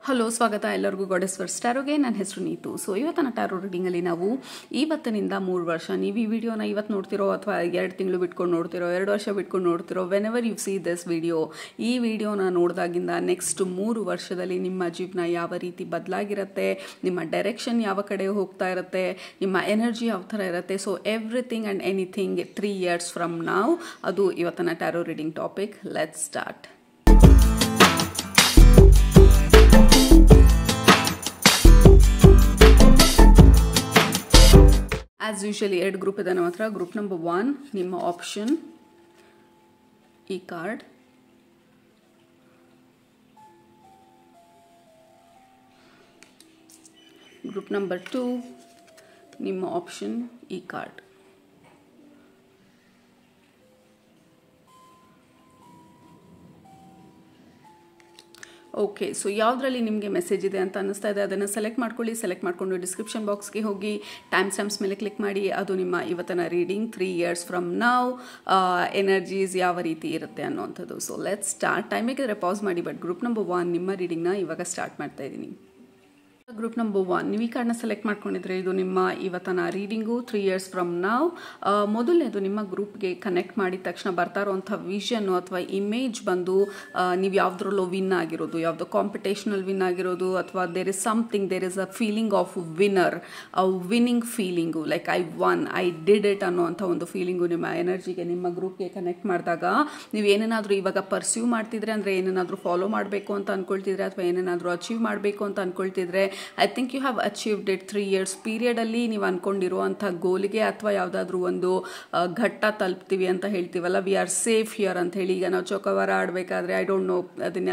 Hello, ಸ್ವಾಗತ ಎಲ್ಲರಿಗೂ goddess for ಸ್ಟಾರೋಗೆ. ನನ್ನ ಹೆಸರು ನೀತು. ಸೊ ಇವತ್ತಿನ ಟ್ಯಾರೋ ರೀಡಿಂಗಲ್ಲಿ ನಾವು ಇವತ್ತಿನಿಂದ 3 ವರ್ಷ, ನೀವು ಈ ವಿಡಿಯೋನ ಇವತ್ತು ನೋಡ್ತಿರೋ ಅಥವಾ 2 ತಿಂಗಳು ಬಿಟ್ಕೊಂಡು ನೋಡ್ತಿರೋ, 2 ವರ್ಷ ಬಿಟ್ಕೊಂಡು ನೋಡ್ತಿರೋ, whenever you see this video, ಈ ವಿಡಿಯೋನ ನೋಡಿದಾಗಿಂದ ನೆಕ್ಸ್ಟ್ 3 ವರ್ಷದಲ್ಲಿ ನಿಮ್ಮ ಜೀವನ ಯಾವ ರೀತಿ ಬದಲಾಗಿರುತ್ತೆ, ನಿಮ್ಮ ಡೈರೆಕ್ಷನ್ ಯಾವ ಕಡೆ ಹೋಗ್ತಾ ಇರುತ್ತೆ, ನಿಮ್ಮ ಎನರ್ಜಿ ಯಾವ ಥರ ಇರುತ್ತೆ. So everything and anything 3 years from ನಾವ್, ಅದು ಇವತ್ತಿನ tarot reading topic. Let's start. As usually 2 group ಇದೆ ನಮ್ಮ ಹತ್ರ. ಗ್ರೂಪ್ ನಂಬರ್ 1 ನಿಮ್ಮ ಆಪ್ಷನ್ ಈ ಕಾರ್ಡ್, ಗ್ರೂಪ್ ನಂಬರ್ 2 ನಿಮ್ಮ ಆಪ್ಷನ್ ಈ ಕಾರ್ಡ್. ಓಕೆ, ಸೊ ಯಾವುದರಲ್ಲಿ ನಿಮಗೆ ಮೆಸೇಜ್ ಇದೆ ಅಂತ ಅನ್ನಿಸ್ತಾ ಇದೆ ಅದನ್ನು ಸೆಲೆಕ್ಟ್ ಮಾಡ್ಕೊಳ್ಳಿ. ಸೆಲೆಕ್ಟ್ ಮಾಡಿಕೊಂಡು ಡಿಸ್ಕ್ರಿಪ್ಷನ್ ಬಾಕ್ಸ್ಗೆ ಹೋಗಿ ಟೈಮ್ ಸ್ಟ್ಯಾಂಪ್ಸ್ ಮೇಲೆ ಕ್ಲಿಕ್ ಮಾಡಿ. ಅದು ನಿಮ್ಮ ಇವತ್ತಿನ ರೀಡಿಂಗ್ 3 years ಫ್ರಮ್ ನಾವ್ ಎನರ್ಜೀಸ್ ಯಾವ ರೀತಿ ಇರುತ್ತೆ ಅನ್ನೋವಂಥದ್ದು. So let's start. ಟೈಮ್ ಬೇಕಿದ್ರೆ ಪಾಸ್ ಮಾಡಿ, ಬಟ್ ಗ್ರೂಪ್ ನಂಬರ್ 1 ನಿಮ್ಮ ರೀಡಿಂಗ್ನ ಇವಾಗ ಸ್ಟಾರ್ಟ್ ಮಾಡ್ತಾ ಇದ್ದೀನಿ. ಗ್ರೂಪ್ ನಂಬರ್ 1 ನೀವು ಈ ಕಾರ್ಡ್ನ ಸೆಲೆಕ್ಟ್ ಮಾಡ್ಕೊಂಡಿದ್ರೆ ಇದು ನಿಮ್ಮ ಇವತ್ತಿನ ರೀಡಿಂಗು 3 years ಫ್ರಮ್ ನಾವ್. ಮೊದಲನೇದು, ನಿಮ್ಮ ಗ್ರೂಪ್ಗೆ ಕನೆಕ್ಟ್ ಮಾಡಿದ ತಕ್ಷಣ ಬರ್ತಾ ಇರೋವಂಥ ವಿಷನ್ನು ಅಥವಾ ಇಮೇಜ್ ಬಂದು ನೀವು ಯಾವುದ್ರಲ್ಲೋ ವಿನ್ ಆಗಿರೋದು, ಯಾವುದೋ ಕಾಂಪಿಟೇಷನಲ್ಲಿ ವಿನ್ ಆಗಿರೋದು, ಅಥವಾ there is something, there is a feeling of winner, winning feeling, like I won, I did it ಅನ್ನೋವಂಥ ಒಂದು ಫೀಲಿಂಗು ನಿಮ್ಮ ಎನರ್ಜಿಗೆ, ನಿಮ್ಮ ಗ್ರೂಪ್ಗೆ ಕನೆಕ್ಟ್ ಮಾಡಿದಾಗ ನೀವು ಏನೇನಾದರೂ ಇವಾಗ ಪರ್ಸ್ಯೂ ಮಾಡ್ತಿದ್ರೆ, ಅಂದರೆ ಏನೇನಾದರೂ ಫಾಲೋ ಮಾಡಬೇಕು ಅಂತ ಅಂದ್ಕೊಳ್ತಿದ್ರೆ, ಅಥವಾ ಏನೇನಾದರೂ ಅಚೀವ್ ಮಾಡಬೇಕು ಅಂತ ಅಂದ್ಕೊಳ್ತಿದ್ರೆ, I think you have achieved it. 3 years ಪೀರಿಯಡಲ್ಲಿ ನೀವು ಅಂದ್ಕೊಂಡಿರುವಂಥ ಗೋಲಿಗೆ ಅಥವಾ ಯಾವುದಾದ್ರೂ ಒಂದು ಘಟ್ಟ ತಲುಪ್ತೀವಿ ಅಂತ ಹೇಳ್ತೀವಲ್ಲ, ವಿ ಆರ್ ಸೇಫ್ ಹಿಯರ್ ಅಂತ ಹೇಳಿ. ಈಗ ನಾವು ಚೌಕವರ ಆಡಬೇಕಾದ್ರೆ ಐ ಡೋಂಟ್ ನೋ ಅದನ್ನ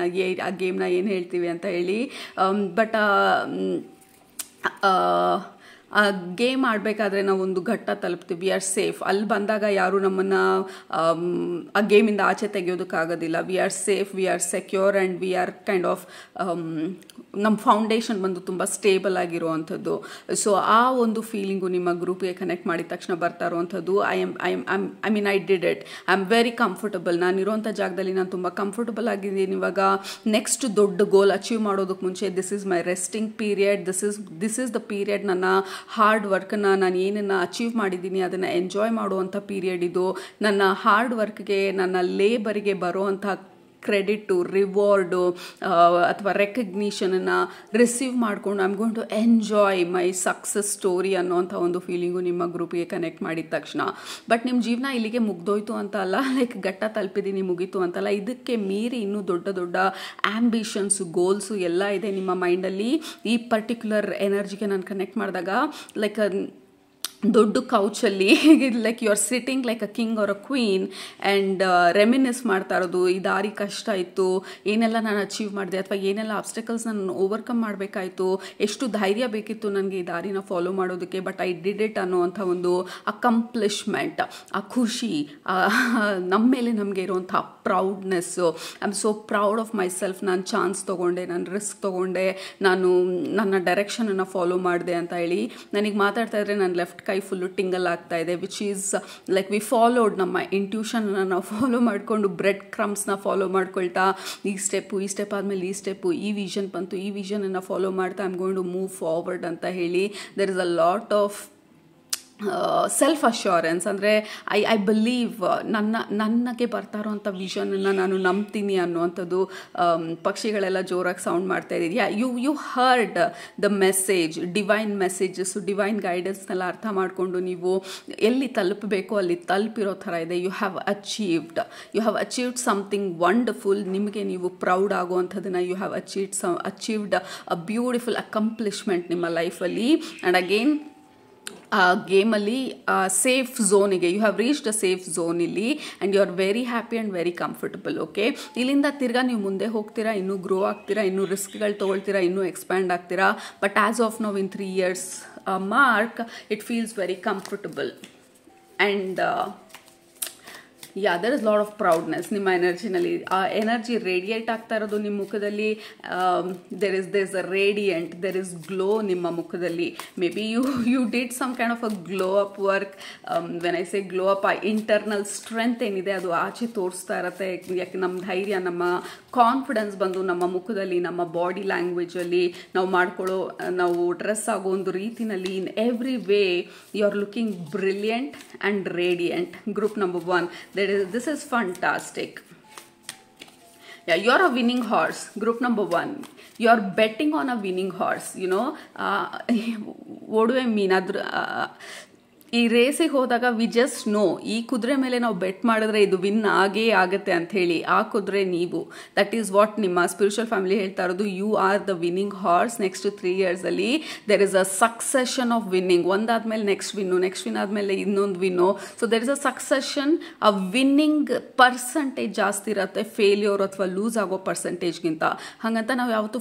ಆ ಗೇಮ್ನ ಏನು ಹೇಳ್ತೀವಿ ಅಂತ ಹೇಳಿ, ಬಟ್ ಆ ಗೇಮ್ ಆಡಬೇಕಾದ್ರೆ ನಾವು ಒಂದು ಘಟ್ಟ ತಲುಪ್ತೀವಿ, ವಿ ಆರ್ ಸೇಫ್. ಅಲ್ಲಿ ಬಂದಾಗ ಯಾರು ನಮ್ಮನ್ನು ಆ ಗೇಮಿಂದ ಆಚೆ ತೆಗೆಯೋದಕ್ಕಾಗೋದಿಲ್ಲ. We are safe, we are secure and we are kind of ನಮ್ಮ ಫೌಂಡೇಶನ್ ಬಂದು ತುಂಬ ಸ್ಟೇಬಲ್ ಆಗಿರುವಂಥದ್ದು. ಸೊ ಆ ಒಂದು ಫೀಲಿಂಗು ನಿಮ್ಮ ಗ್ರೂಪ್ಗೆ ಕನೆಕ್ಟ್ ಮಾಡಿದ ತಕ್ಷಣ ಬರ್ತಾ ಇರುವಂಥದ್ದು. I mean I did it, I am very comfortable. ನಾನಿರೋಂಥ ಜಾಗದಲ್ಲಿ ನಾನು ತುಂಬ ಕಂಫರ್ಟಬಲ್ ಆಗಿದ್ದೀನಿ. ಇವಾಗ ನೆಕ್ಸ್ಟ್ ದೊಡ್ಡ ಗೋಲ್ ಅಚೀವ್ ಮಾಡೋದಕ್ಕೆ ಮುಂಚೆ this is my resting period, this is the period. ನನ್ನ ಹಾರ್ಡ್ ವರ್ಕನ್ನು, ನಾನು ಏನನ್ನು ಅಚೀವ್ ಮಾಡಿದ್ದೀನಿ ಅದನ್ನು ಎಂಜಾಯ್ ಮಾಡುವಂಥ ಪೀರಿಯಡ್ ಇದು. ನನ್ನ ಹಾರ್ಡ್ ವರ್ಕ್ಗೆ, ನನ್ನ ಲೇಬರಿಗೆ ಬರುವಂಥ ಕ್ರೆಡಿಟು, ರಿವಾರ್ಡು ಅಥವಾ ರೆಕಗ್ನಿಷನನ್ನು ರಿಸೀವ್ ಮಾಡಿಕೊಂಡು I am going to enjoy my success story ಅನ್ನೋಂಥ ಒಂದು ಫೀಲಿಂಗು ನಿಮ್ಮ ಗ್ರೂಪಿಗೆ ಕನೆಕ್ಟ್ ಮಾಡಿದ ತಕ್ಷಣ. ಬಟ್ ನಿಮ್ಮ ಜೀವನ ಇಲ್ಲಿಗೆ ಮುಗ್ದೋಯ್ತು ಅಂತ ಅಲ್ಲ, ಲೈಕ್ ಘಟ್ಟ ತಲುಪಿದ್ದೀನಿ ಮುಗೀತು ಅಂತಲ್ಲ, ಇದಕ್ಕೆ ಮೀರಿ ಇನ್ನೂ ದೊಡ್ಡ ದೊಡ್ಡ ಆ್ಯಂಬಿಷನ್ಸು, ಗೋಲ್ಸು ಎಲ್ಲ ಇದೆ ನಿಮ್ಮ ಮೈಂಡಲ್ಲಿ. ಈ ಪರ್ಟಿಕ್ಯುಲರ್ ಎನರ್ಜಿಗೆ ನಾನು ಕನೆಕ್ಟ್ ಮಾಡಿದಾಗ ಲೈಕ್ ದೊಡ್ಡ ಕೌಚಲ್ಲಿ like you are sitting like a king or a queen and reminisce ಮಾಡ್ತಾ ಇರೋದು. ಈ ದಾರಿ ಕಷ್ಟ ಇತ್ತು, ಏನೆಲ್ಲ ನಾನು ಅಚೀವ್ ಮಾಡಿದೆ, ಅಥವಾ ಏನೆಲ್ಲ ಆಬ್ಸ್ಟಕಲ್ಸ್ ನಾನು ಓವರ್ಕಮ್ ಮಾಡಬೇಕಾಯಿತು, ಎಷ್ಟು ಧೈರ್ಯ ಬೇಕಿತ್ತು ನನಗೆ ಈ ದಾರಿನ ಫಾಲೋ ಮಾಡೋದಕ್ಕೆ, ಬಟ್ ಐ ಡಿಡ್ ಇಟ್ ಅನ್ನೋವಂಥ ಒಂದು ಅಕಂಪ್ಲಿಷ್ಮೆಂಟ್, ಆ ಖುಷಿ, ನಮ್ಮ ಮೇಲೆ ನಮಗೆ ಇರುವಂಥ proudness. I am so proud of myself. ನಾನು ಚಾನ್ಸ್ ತೊಗೊಂಡೆ, ನಾನು ರಿಸ್ಕ್ ತೊಗೊಂಡೆ, ನಾನು ನನ್ನ ಡೈರೆಕ್ಷನನ್ನು ಫಾಲೋ ಮಾಡಿದೆ ಅಂತ ಹೇಳಿ. ನನಗೆ ಮಾತಾಡ್ತಾ ಇದ್ರೆ ನನ್ನ ಲೆಫ್ಟ್ ಕೈ ಫುಲ್ಲು ಟಿಂಗಲ್ ಆಗ್ತಾ ಇದೆ, which is like we followed, ನಮ್ಮ ಇಂಟ್ಯೂಷನ್ನ ನಾವು ಫಾಲೋ ಮಾಡಿಕೊಂಡು ಬ್ರೆಡ್ ಕ್ರಮ್ಸ್ನ ಫಾಲೋ ಮಾಡ್ಕೊಳ್ತಾ ಈ ಸ್ಟೆಪ್ ಆದಮೇಲೆ ಈ ಸ್ಟೆಪ್ಪು, ಈ ವಿಷನ್ ಬಂತು, ಈ ವಿಷನನ್ನು ಫಾಲೋ ಮಾಡ್ತಾ I am going to move forward ಅಂತ ಹೇಳಿ. There is a lot of self assurance. ಅಂದರೆ ಐ ಬಿಲೀವ್, ನನಗೆ ಬರ್ತಾ ಇರೋವಂಥ ವಿಷನನ್ನು ನಾನು ನಂಬ್ತೀನಿ ಅನ್ನುವಂಥದ್ದು. ಪಕ್ಷಿಗಳೆಲ್ಲ ಜೋರಾಗಿ ಸೌಂಡ್ ಮಾಡ್ತಾ ಇದ್ದೀವಿ. You heard the message, divine messages, divine ಗೈಡೆನ್ಸ್ನೆಲ್ಲ ಅರ್ಥ ಮಾಡಿಕೊಂಡು ನೀವು ಎಲ್ಲಿ ತಲುಪಬೇಕು ಅಲ್ಲಿ ತಲುಪಿರೋ ಥರ ಇದೆ. You have achieved something wonderful. ನಿಮಗೆ ನೀವು ಪ್ರೌಡ್ ಆಗುವಂಥದ್ದನ್ನು you have achieved a beautiful accomplishment ನಿಮ್ಮ ಲೈಫಲ್ಲಿ. ಆ್ಯಂಡ್ ಅಗೇನ್ ಆ ಗೇಮಲ್ಲಿ ಸೇಫ್ ಝೋನಿಗೆ you have reached a safe zone ಇಲ್ಲಿ, and you are very happy and very comfortable. Okay, ಇಲ್ಲಿಂದ ತಿರ್ಗಾ ನೀವು ಮುಂದೆ ಹೋಗ್ತೀರಾ, ಇನ್ನೂ ಗ್ರೋ ಆಗ್ತೀರಾ, ಇನ್ನೂ ರಿಸ್ಕ್ಗಳು ತೊಗೊಳ್ತೀರಾ, ಇನ್ನೂ ಎಕ್ಸ್ಪ್ಯಾಂಡ್ ಆಗ್ತೀರಾ. But as of now in 3 years mark it feels very comfortable. And yeah there is lot of proudness ನಿಮ್ಮ ಎನರ್ಜಿನಲ್ಲಿ. ಆ ಎನರ್ಜಿ ರೇಡಿಯೇಟ್ ಆಗ್ತಾ ಇರೋದು ನಿಮ್ಮ ಮುಖದಲ್ಲಿ. There is a radiant, there is glow ನಿಮ್ಮ ಮುಖದಲ್ಲಿ. Maybe you did some kind of a glow up work. When I say glow up, ಆ ಇಂಟರ್ನಲ್ ಸ್ಟ್ರೆಂತ್ ಏನಿದೆ ಅದು ಆಚೆ ತೋರಿಸ್ತಾ ಇರತ್ತೆ. ಯಾಕೆ ನಮ್ಮ ಧೈರ್ಯ, ನಮ್ಮ ಕಾನ್ಫಿಡೆನ್ಸ್ ಬಂದು ನಮ್ಮ ಮುಖದಲ್ಲಿ, ನಮ್ಮ ಬಾಡಿ ಲ್ಯಾಂಗ್ವೇಜಲ್ಲಿ, ನಾವು ಡ್ರೆಸ್ ಆಗೋ ಒಂದು ರೀತಿನಲ್ಲಿ, in every way you are looking brilliant and radiant. Group number 1, this is fantastic. Yeah, you're a winning horse. Group number 1, you're betting on a winning horse. What do I mean? ಈ ರೇಸಿಗೆ ಹೋದಾಗ we just no, ಈ ಕುದುರೆ ಮೇಲೆ ನಾವು bait ಮಾಡಿದ್ರೆ ಇದು win ಆಗೇ ಆಗುತ್ತೆ ಅಂತ ಹೇಳಿ. ಆ ಕುದುರೆ ನೀವು. ದಟ್ ಈಸ್ ವಾಟ್ ನಿಮ್ಮ ಸ್ಪಿರಿಚುವಲ್ ಫ್ಯಾಮಿಲಿ ಹೇಳ್ತಾ ಇರೋದು. You are the winning horse. Next 3 yearsಲ್ಲಿ there is a succession of winning. ಒಂದಾದ್ಮೇಲೆ ನೆಕ್ಸ್ಟ್ ವಿನ್ ಆದ್ಮೇಲೆ ಇನ್ನೊಂದು win. So there is a succession. ಆ ವಿನ್ನಿಂಗ್ ಪರ್ಸೆಂಟೇಜ್ ಜಾಸ್ತಿ ಇರುತ್ತೆ ಫೇಲ್ಯೂರ್ ಅಥವಾ ಲೂಸ್ ಆಗೋ ಪರ್ಸೆಂಟೇಜ್ಗಿಂತ. ಹಾಗಂತ ನಾವು ಯಾವತ್ತೂ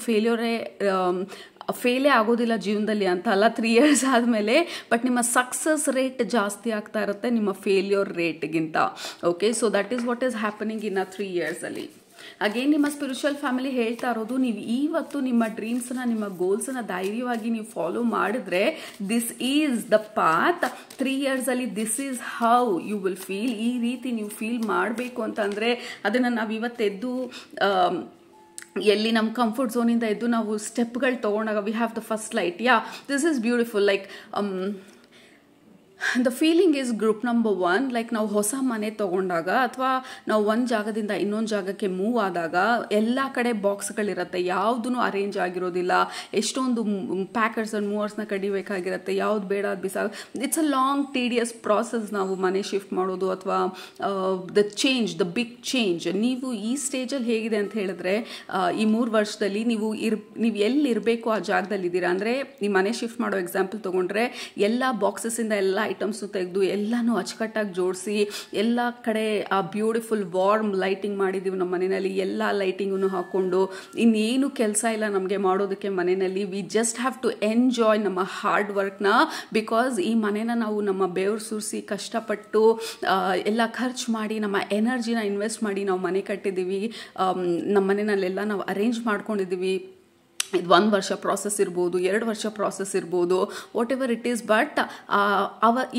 ಫೇಲೇ ಆಗೋದಿಲ್ಲ ಜೀವನದಲ್ಲಿ ಅಂತ ಅಲ್ಲ 3 years ಆದಮೇಲೆ. ಬಟ್ ನಿಮ್ಮ ಸಕ್ಸಸ್ ರೇಟ್ ಜಾಸ್ತಿ ಆಗ್ತಾ ಇರುತ್ತೆ ನಿಮ್ಮ ಫೇಲ್ಯೂರ್ ರೇಟ್ಗಿಂತ. Okay, so that is what is happening in 3 yearsಲ್ಲಿ. ಅಗೇನ್ ನಿಮ್ಮ ಸ್ಪಿರಿಚುವಲ್ ಫ್ಯಾಮಿಲಿ ಹೇಳ್ತಾ ಇರೋದು, ನೀವು ಇವತ್ತು ನಿಮ್ಮ ಡ್ರೀಮ್ಸ್ನ, ನಿಮ್ಮ ಗೋಲ್ಸ್ನ ಧೈರ್ಯವಾಗಿ ನೀವು ಫಾಲೋ ಮಾಡಿದ್ರೆ ದಿಸ್ ಈಸ್ ದ ಪಾತ್. 3 yearsಲ್ಲಿ this is how you will feel. ಈ ರೀತಿ ನೀವು ಫೀಲ್ ಮಾಡಬೇಕು ಅಂತಂದರೆ ಅದನ್ನು ನಾವು ಇವತ್ತೆದ್ದು ಎಲ್ಲಿ ನಮ್ಮ ಕಂಫರ್ಟ್ ಝೋನಿಂದ ಎದ್ದು ನಾವು ಸ್ಟೆಪ್ಗಳು ತೊಗೊಂಡಾಗ V have the first light. Yeah, this is beautiful. Like the feeling is group number 1. Like ನಾವು ಹೊಸ ಮನೆ ತೊಗೊಂಡಾಗ ಅಥವಾ ನಾವು ಒಂದು ಜಾಗದಿಂದ ಇನ್ನೊಂದು ಜಾಗಕ್ಕೆ ಮೂವ್ ಆದಾಗ ಎಲ್ಲ ಕಡೆ ಬಾಕ್ಸ್ಗಳಿರುತ್ತೆ, ಯಾವುದೂ ಅರೇಂಜ್ ಆಗಿರೋದಿಲ್ಲ. ಎಷ್ಟೊಂದು ಪ್ಯಾಕರ್ಸ್ ಆ್ಯಂಡ್ ಮೂವರ್ಸ್ನ ಕಡಿಬೇಕಾಗಿರುತ್ತೆ, ಯಾವ್ದು ಬೇಡ ಅದು it's a long tedious process ನಾವು ಮನೆ ಶಿಫ್ಟ್ ಮಾಡೋದು ಅಥವಾ ದ ಬಿಗ್ ಚೇಂಜ್. ನೀವು ಈ ಸ್ಟೇಜಲ್ಲಿ ಹೇಗಿದೆ ಅಂತ ಹೇಳಿದ್ರೆ, ಈ 3 ವರ್ಷದಲ್ಲಿ ನೀವು ಎಲ್ಲಿರಬೇಕು ಆ ಜಾಗದಲ್ಲಿದ್ದೀರಾ. ಅಂದರೆ ಈ ಮನೆ ಶಿಫ್ಟ್ ಮಾಡೋ ಎಕ್ಸಾಂಪಲ್ ತೊಗೊಂಡ್ರೆ ಎಲ್ಲ ಬಾಕ್ಸಸ್ಸಿಂದ ಎಲ್ಲ ಐಟಮ್ಸು ತೆಗೆದು ಎಲ್ಲನೂ ಅಚ್ಚುಕಟ್ಟಾಗಿ ಜೋಡಿಸಿ ಎಲ್ಲ ಕಡೆ ಆ ಬ್ಯೂಟಿಫುಲ್ ವಾರ್ಮ್ ಲೈಟಿಂಗ್ ಮಾಡಿದ್ದೀವಿ ನಮ್ಮ ಮನೆಯಲ್ಲಿ. ಎಲ್ಲ ಲೈಟಿಂಗನ್ನು ಹಾಕ್ಕೊಂಡು ಇನ್ನೇನು ಕೆಲಸ ಇಲ್ಲ ನಮಗೆ ಮಾಡೋದಕ್ಕೆ ಮನೆಯಲ್ಲಿ. We just have to enjoy ನಮ್ಮ ಹಾರ್ಡ್ ವರ್ಕ್ನ. ಬಿಕಾಸ್ ಈ ಮನೇನ ನಾವು ನಮ್ಮ ಬೆವರು ಸುರಿಸಿ ಕಷ್ಟಪಟ್ಟು ಎಲ್ಲ ಖರ್ಚು ಮಾಡಿ ನಮ್ಮ ಎನರ್ಜಿನ ಇನ್ವೆಸ್ಟ್ ಮಾಡಿ ನಾವು ಮನೆ ಕಟ್ಟಿದ್ದೀವಿ. ನಮ್ಮ ಮನೆಯಲ್ಲೆಲ್ಲ ನಾವು ಅರೇಂಜ್ ಮಾಡ್ಕೊಂಡಿದ್ದೀವಿ. ಇದು 1 ವರ್ಷ ಪ್ರಾಸೆಸ್ ಇರ್ಬೋದು, 2 ವರ್ಷ ಪ್ರಾಸೆಸ್ ಇರ್ಬೋದು, what ever it is. But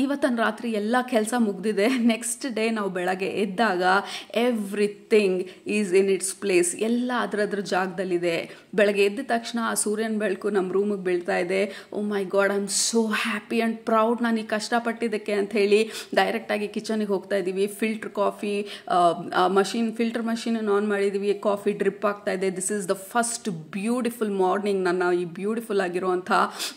ಇವತ್ತಿನ ರಾತ್ರಿ ಎಲ್ಲ ಕೆಲಸ ಮುಗ್ದಿದೆ. ನೆಕ್ಸ್ಟ್ ಡೇ ನಾವು ಬೆಳಗ್ಗೆ ಎದ್ದಾಗ everything is in it's place. ಎಲ್ಲ ಅದರದ್ರ ಜಾಗದಲ್ಲಿದೆ. ಬೆಳಗ್ಗೆ ಎದ್ದ ತಕ್ಷಣ ಆ ಸೂರ್ಯನ ಬೆಳಕು ನಮ್ಮ ರೂಮಿಗೆ ಬೀಳ್ತಾ ಇದೆ. Oh my God, I am so happy and proud ನಾನು ಈ ಕಷ್ಟಪಟ್ಟಿದ್ದಕ್ಕೆ ಅಂತ ಹೇಳಿ ಡೈರೆಕ್ಟಾಗಿ ಕಿಚನಿಗೆ ಹೋಗ್ತಾ ಇದ್ದೀವಿ. ಫಿಲ್ಟರ್ ಕಾಫಿ ಫಿಲ್ಟರ್ ಮಷೀನನ್ನು ಆನ್ ಮಾಡಿದ್ದೀವಿ. ಕಾಫಿ ಡ್ರಿಪ್ ಆಗ್ತಾ ಇದೆ. This is the first beautiful morning ನನ್ನ ಈ ಬ್ಯೂಟಿಫುಲ್ ಆಗಿರುವಂಥ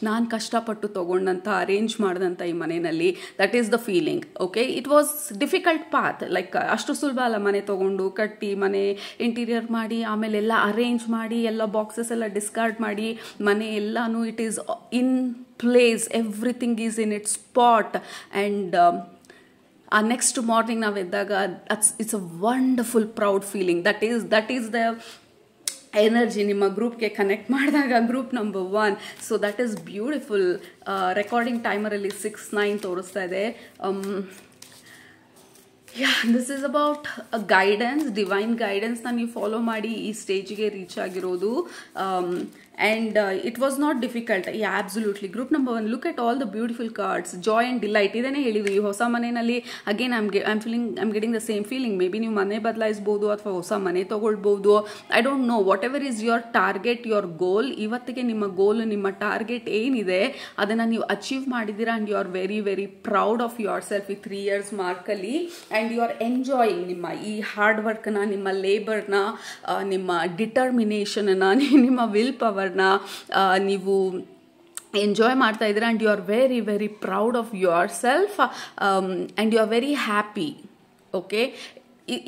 ನಾನು ಕಷ್ಟಪಟ್ಟು ತೊಗೊಂಡಂಥ ಅರೇಂಜ್ ಮಾಡಿದಂಥ ಈ ಮನೆಯಲ್ಲಿ. That is the feeling. Okay, it was difficult path. Like ಅಷ್ಟು ಸುಲಭ ಅಲ್ಲ ಮನೆ ತೊಗೊಂಡು ಕಟ್ಟಿ ಮನೆ ಇಂಟೀರಿಯರ್ ಮಾಡಿ ಆಮೇಲೆ ಎಲ್ಲ ಅರೇಂಜ್ ಮಾಡಿ ಎಲ್ಲ ಬಾಕ್ಸಸ್ ಎಲ್ಲ ಡಿಸ್ಕಾರ್ಡ್ ಮಾಡಿ ಮನೆ ಎಲ್ಲಾನು it is in place. Everything is in its spot. And ಆ ನೆಕ್ಸ್ಟ್ ಮಾರ್ನಿಂಗ್ ನಾವು ಎದ್ದಾಗ it's a wonderful proud feeling. That is the energy ನಿಮ್ಮ ಗ್ರೂಪ್ಗೆ ಕನೆಕ್ಟ್ ಮಾಡಿದಾಗ group number 1. So that is beautiful. Recording ಟೈಮರಲ್ಲಿ 6:09 ತೋರಿಸ್ತಾ ಇದೆ. This is about guidance, divine ಗೈಡೆನ್ಸ್ನ ನೀವು ಫಾಲೋ ಮಾಡಿ ಈ ಸ್ಟೇಜಿಗೆ ರೀಚ್ ಆಗಿರೋದು. and it was not difficult. Yeah, absolutely. Group number 1, look at all the beautiful cards. Joy and delight idane ಹೇಳಿದ್ವಿ. ಹೊಸ ಮನೆಯಲ್ಲಿ again I'm getting the same feeling. Maybe ನೀವು ಮನೆ ಬದಲಾಯಿಸಬಹುದು ಅಥವಾ ಹೊಸ ಮನೆ ತಗೊಳ್ಬಹುದು. I don't know, whatever is your target, your goal. ಇವತ್ತಿಗೆ ನಿಮ್ಮ ಗೋಲ್, ನಿಮ್ಮ ಟಾರ್ಗೆಟ್ ಏನಿದೆ ಅದನ್ನ ನೀವು ಅಚೀವ್ ಮಾಡಿದ್ದೀರಾ and you are very very proud of yourself ಈ 3 years ಮಾರ್ಕಲ್ಲಿ. and you are enjoying ನಿಮ್ಮ ಈ ಹಾರ್ಡ್ ವರ್ಕ್ನ, ನಿಮ್ಮ ಲೇಬರ್ನ, ನಿಮ್ಮ ಡಿಟರ್ಮಿನೇಷನ್ನ, ನಿಮ್ಮ ವಿಲ್ ಪವರ್ನ ನೀವು ಎಂಜಾಯ್ ಮಾಡ್ತಾ ಇದ್ದೀರಾ. And you are very very proud of yourself and you are very happy. Okay,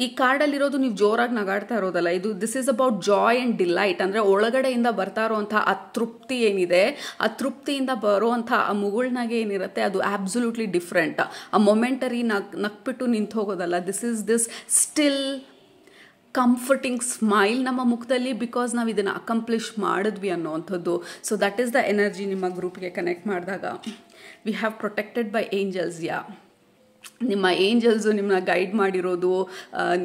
ಈ ಕಾರ್ಡಲ್ಲಿರೋದು ನೀವು ಜೋರಾಗಿ ನಗಾಡ್ತಾ ಇರೋದಲ್ಲ, ಇದು this is about joy and delight. ಅಂದರೆ ಒಳಗಡೆಯಿಂದ ಬರ್ತಾ ಇರೋವಂಥ ಆ ತೃಪ್ತಿ ಏನಿದೆ, ಆ ತೃಪ್ತಿಯಿಂದ ಬರೋವಂಥ ಆ ಮುಗುಳ್ನಾಗೆ ಏನಿರುತ್ತೆ ಅದು ಆಬ್ಸಲ್ಯೂಟ್ಲಿ ಡಿಫ್ರೆಂಟ್. ಆ ಮೊಮೆಂಟರಿ ನಕ್ಬಿಟ್ಟು ನಿಂತು ಹೋಗೋದಲ್ಲ. ದಿಸ್ ಸ್ಟಿಲ್ ಕಂಫರ್ಟಿಂಗ್ ಸ್ಮೈಲ್ ನಮ್ಮ ಮುಖದಲ್ಲಿ, ಬಿಕಾಸ್ ನಾವು ಇದನ್ನು ಅಕಂಪ್ಲಿಷ್ ಮಾಡಿದ್ವಿ ಅನ್ನೋವಂಥದ್ದು. So that is the energy ನಿಮ್ಮ ಗ್ರೂಪ್ಗೆ ಕನೆಕ್ಟ್ ಮಾಡಿದಾಗ. We have protected by angels. Yeah, ನಿಮ್ಮ ಏಂಜಲ್ಸು ನಿಮ್ಮನ್ನ ಗೈಡ್ ಮಾಡಿರೋದು,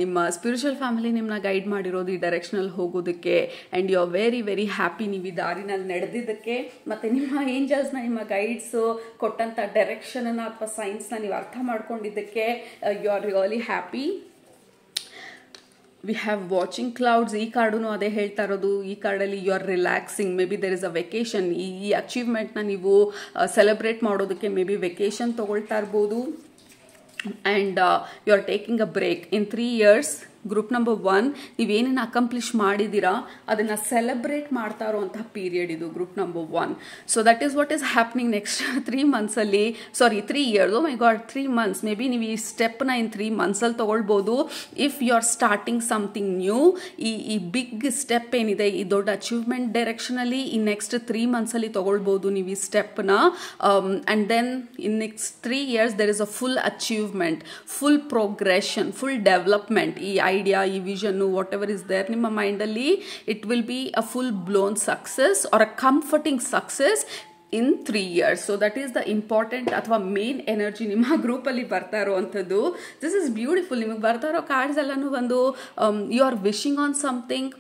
ನಿಮ್ಮ ಸ್ಪಿರಿಚುವಲ್ ಫ್ಯಾಮಿಲಿ ನಿಮ್ಮನ್ನ ಗೈಡ್ ಮಾಡಿರೋದು ಈ ಡೈರೆಕ್ಷನಲ್ಲಿ ಹೋಗೋದಕ್ಕೆ. And you are very very happy ನೀವು ಈ ದಾರಿನಲ್ಲಿ ನಡೆದಿದ್ದಕ್ಕೆ. ಮತ್ತು ನಿಮ್ಮ ಏಂಜಲ್ಸ್ನ, ನಿಮ್ಮ ಗೈಡ್ಸು ಕೊಟ್ಟಂಥ ಡೈರೆಕ್ಷನನ್ನು ಅಥವಾ ಸೈನ್ಸ್ನ ನೀವು ಅರ್ಥ ಮಾಡ್ಕೊಂಡಿದ್ದಕ್ಕೆ you are really happy. We have watching clouds. ಈ ಕಾರ್ಡು ಅದೇ ಹೇಳ್ತಾ ಇರೋದು. ಈ ಕಾರ್ಡಲ್ಲಿ you are relaxing. Maybe there is a vacation. ಈ ಅಚೀವ್ಮೆಂಟ್ನ ನೀವು ಸೆಲೆಬ್ರೇಟ್ ಮಾಡೋದಕ್ಕೆ ಮೇ ಬಿ ವೆಕೇಶನ್ ತೊಗೊಳ್ತಾ ಇರ್ಬೋದು. And you are taking a break in 3 years. Group number 1 ನೀವೇನೇನು ಅಕಂಪ್ಲಿಷ್ ಮಾಡಿದ್ದೀರಾ ಅದನ್ನು ಸೆಲೆಬ್ರೇಟ್ ಮಾಡ್ತಾ ಇರೋವಂತಹ ಪೀರಿಯಡ್ ಇದು group number 1. So that is what is happening next 3 monthsಲ್ಲಿ. 3 years. My God, 3 months. Maybe ನೀವು ಈ ಸ್ಟೆಪ್ನ ಇನ್ 3 monthsಲ್ಲಿ ತೊಗೊಳ್ಬೋದು. If you are starting something new, ಈ ಬಿಗ್ ಸ್ಟೆಪ್ ಏನಿದೆ, ಈ ದೊಡ್ಡ ಅಚೀವ್ಮೆಂಟ್ ಡೈರೆಕ್ಷನಲ್ಲಿ ಈ ನೆಕ್ಸ್ಟ್ 3 monthsಲ್ಲಿ ತೊಗೊಳ್ಬೋದು ನೀವು ಈ ಸ್ಟೆಪ್ನ. And then in next 3 years there is a full achievement, full progression, full development. ಈ ಐಡಿಯಾ, ಈ vision, whatever is there ನಿಮ್ಮ ಮೈಂಡಲ್ಲಿ, it will be a full blown success or a comforting success in 3 years. So that is the important ಅಥವಾ main energy ನಿಮ್ಮ ಗ್ರೂಪಲ್ಲಿ ಬರ್ತಾ ಇರೋವಂಥದ್ದು. This is beautiful. ನಿಮಗೆ ಬರ್ತಾ ಇರೋ ಕಾರ್ಡ್ಸ್ ಎಲ್ಲನೂ ಒಂದು you are wishing on something.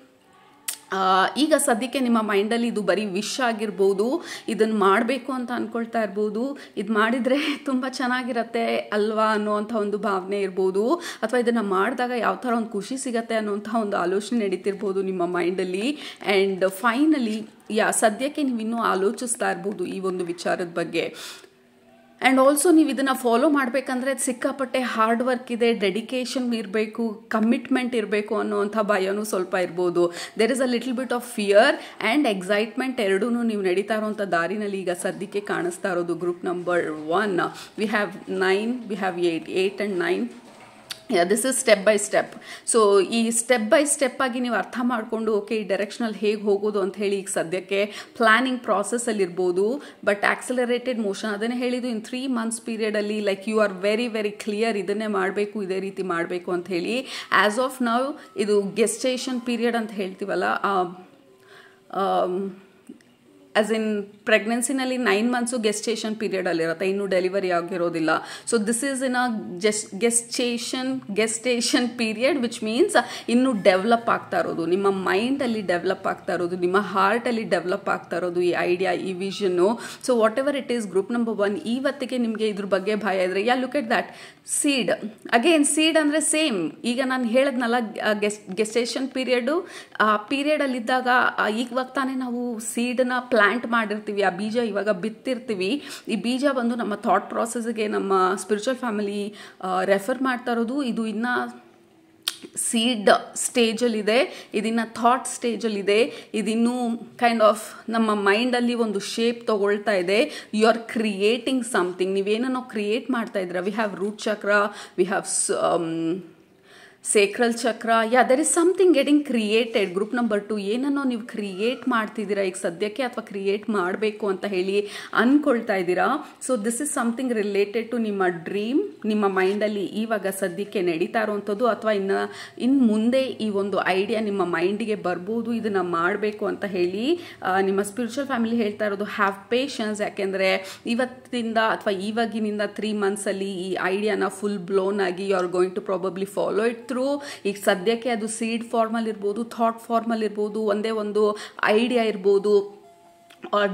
ಈಗ ಸದ್ಯಕ್ಕೆ ನಿಮ್ಮ ಮೈಂಡಲ್ಲಿ ಇದು ಬರೀ ವಿಶ್ ಆಗಿರ್ಬೋದು, ಇದನ್ನು ಮಾಡಬೇಕು ಅಂತ ಅಂದ್ಕೊಳ್ತಾ ಇರ್ಬೋದು, ಇದು ಮಾಡಿದರೆ ತುಂಬ ಚೆನ್ನಾಗಿರತ್ತೆ ಅಲ್ವಾ ಅನ್ನೋವಂಥ ಒಂದು ಭಾವನೆ ಇರ್ಬೋದು, ಅಥವಾ ಇದನ್ನು ಮಾಡಿದಾಗ ಯಾವ ಥರ ಒಂದು ಖುಷಿ ಸಿಗತ್ತೆ ಅನ್ನೋಂಥ ಒಂದು ಆಲೋಚನೆ ನಡೀತಿರ್ಬೋದು ನಿಮ್ಮ ಮೈಂಡಲ್ಲಿ. ಆ್ಯಂಡ್ ಫೈನಲಿ ಸದ್ಯಕ್ಕೆ ನೀವು ಇನ್ನೂ ಆಲೋಚಿಸ್ತಾ ಇರ್ಬೋದು ಈ ಒಂದು ವಿಚಾರದ ಬಗ್ಗೆ. ಆ್ಯಂಡ್ ಆಲ್ಸೋ ನೀವು ಇದನ್ನು ಫಾಲೋ ಮಾಡಬೇಕಂದ್ರೆ ಸಿಕ್ಕಾಪಟ್ಟೆ ಹಾರ್ಡ್ ವರ್ಕ್ ಇದೆ, ಡೆಡಿಕೇಶನ್ ಇರಬೇಕು, ಕಮಿಟ್ಮೆಂಟ್ ಇರಬೇಕು ಅನ್ನೋವಂಥ ಭಯನೂ ಸ್ವಲ್ಪ ಇರ್ಬೋದು. There is a little bit of fear and excitement ಎರಡೂ ನೀವು ನಡೀತಾ ಇರೋವಂಥ ದಾರಿನಲ್ಲಿ ಈಗ ಸದ್ಯಕ್ಕೆ ಕಾಣಿಸ್ತಾ ಇರೋದು group number 1. We have 9, we have 8 and 9. This is step by step. So ಈ ಸ್ಟೆಪ್ ಬೈ ಸ್ಟೆಪ್ ಆಗಿ ನೀವು ಅರ್ಥ ಮಾಡಿಕೊಂಡು ಓಕೆ ಈ ಡೈರೆಕ್ಷನಲ್ಲಿ ಹೇಗೆ ಹೋಗೋದು ಅಂತ ಹೇಳಿ ಈಗ ಸದ್ಯಕ್ಕೆ ಪ್ಲಾನಿಂಗ್ ಪ್ರಾಸೆಸ್ಸಲ್ಲಿ ಇರ್ಬೋದು. ಬಟ್ ಆಕ್ಸಲರೇಟೆಡ್ ಮೋಷನ್ ಅದನ್ನೇ ಹೇಳಿದ್ದು ಇನ್ 3 months ಪೀರಿಯಡಲ್ಲಿ like you are very very clear, ಇದನ್ನೇ ಮಾಡಬೇಕು, ಇದೇ ರೀತಿ ಮಾಡಬೇಕು ಅಂತ ಹೇಳಿ. ಆ್ಯಸ್ ಆಫ್ ನೌ ಇದು ಗೆಸ್ಟೇಷನ್ ಪೀರಿಯಡ್ ಅಂತ ಹೇಳ್ತೀವಲ್ಲ, ಆಸ್ ಇನ್ ಪ್ರೆಗ್ನೆನ್ಸಿನಲ್ಲಿ 9 months ಗೆಸ್ಟೇಷನ್ ಪೀರಿಯಡಲ್ಲಿರುತ್ತೆ, ಇನ್ನೂ ಡೆಲಿವರಿ ಆಗಿರೋದಿಲ್ಲ. So this is in a gestation period which means ಇನ್ನೂ ಡೆವಲಪ್ ಆಗ್ತಾ ಇರೋದು, ನಿಮ್ಮ ಮೈಂಡಲ್ಲಿ ಡೆವಲಪ್ ಆಗ್ತಾ ಇರೋದು, ನಿಮ್ಮ ಹಾರ್ಟಲ್ಲಿ ಡೆವಲಪ್ ಆಗ್ತಾ ಇರೋದು ಈ ಐಡಿಯಾ, ಈ vision. So what ever it is group number 1 ಇವತ್ತಿಗೆ ನಿಮಗೆ ಇದ್ರ ಬಗ್ಗೆ ಭಯ ಇದ್ರೆ look at that seed. Again seed ಅಂದರೆ ಸೇಮ್, ಈಗ ನಾನು ಹೇಳಿದ್ನಲ್ಲ ಗೆಸ್ಟೇಷನ್ ಪೀರಿಯಡು, ಆ ಪೀರಿಯಡಲ್ಲಿದ್ದಾಗ ಇವಾಗ ತಾನೇ ನಾವು ಸೀಡನ್ನ ಪ್ಲಾಂಟ್ ಮಾಡಿರ್ತೀವಿ, ಆ ಬೀಜ ಇವಾಗ ಬಿತ್ತಿರ್ತೀವಿ. ಈ ಬೀಜ ಬಂದು ನಮ್ಮ ಥಾಟ್ ಪ್ರಾಸೆಸ್ಗೆ ನಮ್ಮ ಸ್ಪಿರಿಚುವಲ್ ಫ್ಯಾಮಿಲಿ ರೆಫರ್ ಮಾಡ್ತಾ ಇರೋದು. ಇದು ಇನ್ನು ಸೀಡ್ ಸ್ಟೇಜಲ್ಲಿದೆ, ಇದಿನ್ನು ಥಾಟ್ ಸ್ಟೇಜಲ್ಲಿದೆ, ಇದಿನ್ನೂ ಕೈಂಡ್ ಆಫ್ ನಮ್ಮ ಮೈಂಡಲ್ಲಿ ಒಂದು ಶೇಪ್ ತೊಗೊಳ್ತಾ ಇದೆ. ಯು ಆರ್ ಕ್ರಿಯೇಟಿಂಗ್ ಸಮಥಿಂಗ್, ನೀವೇನೋ ಕ್ರಿಯೇಟ್ ಮಾಡ್ತಾ ಇದ್ದೀರಾ. ವಿ ಹ್ಯಾವ್ ರೂಟ್ ಚಕ್ರ, ವಿ ಹ್ಯಾವ್ ಸೇಕ್ರಲ್ ಚಕ್ರ. There is something getting created. Group number 2 ಏನನ್ನೋ ನೀವು ಕ್ರಿಯೇಟ್ ಮಾಡ್ತಿದ್ದೀರಾ ಈಗ ಸದ್ಯಕ್ಕೆ, ಅಥವಾ ಕ್ರಿಯೇಟ್ ಮಾಡಬೇಕು ಅಂತ ಹೇಳಿ ಅಂದ್ಕೊಳ್ತಾ ಇದ್ದೀರಾ. So this is something related to ನಿಮ್ಮ ಡ್ರೀಮ್, ನಿಮ್ಮ ಮೈಂಡಲ್ಲಿ ಇವಾಗ ಸದ್ಯಕ್ಕೆ ನಡೀತಾ ಇರೋವಂಥದ್ದು, ಅಥವಾ ಇನ್ನು ಮುಂದೆ ಈ ಒಂದು ಐಡಿಯಾ ನಿಮ್ಮ ಮೈಂಡಿಗೆ ಬರ್ಬೋದು ಇದನ್ನು ಮಾಡಬೇಕು ಅಂತ ಹೇಳಿ. ನಿಮ್ಮ ಸ್ಪಿರಿಚುವಲ್ ಫ್ಯಾಮಿಲಿ ಹೇಳ್ತಾ ಇರೋದು ಹ್ಯಾವ್ ಪೇಷನ್ಸ್. ಯಾಕೆಂದರೆ ಇವತ್ತಿಂದ ಅಥವಾ ಇವಾಗಿನಿಂದ 3 monthsಲ್ಲಿ ಈ ಐಡಿಯಾನ ಫುಲ್ ಬ್ಲೋನ್ ಆಗಿ you are going to probably follow it through. ಈಗ ಸದ್ಯಕ್ಕೆ ಅದು ಸೀಡ್ ಫಾರ್ಮಲ್ಲಿ ಇರ್ಬೋದು, ಥಾಟ್ ಫಾರ್ಮಲ್ಲಿ ಇರ್ಬೋದು, ಒಂದೇ ಒಂದು ಐಡಿಯಾ ಇರ್ಬೋದು,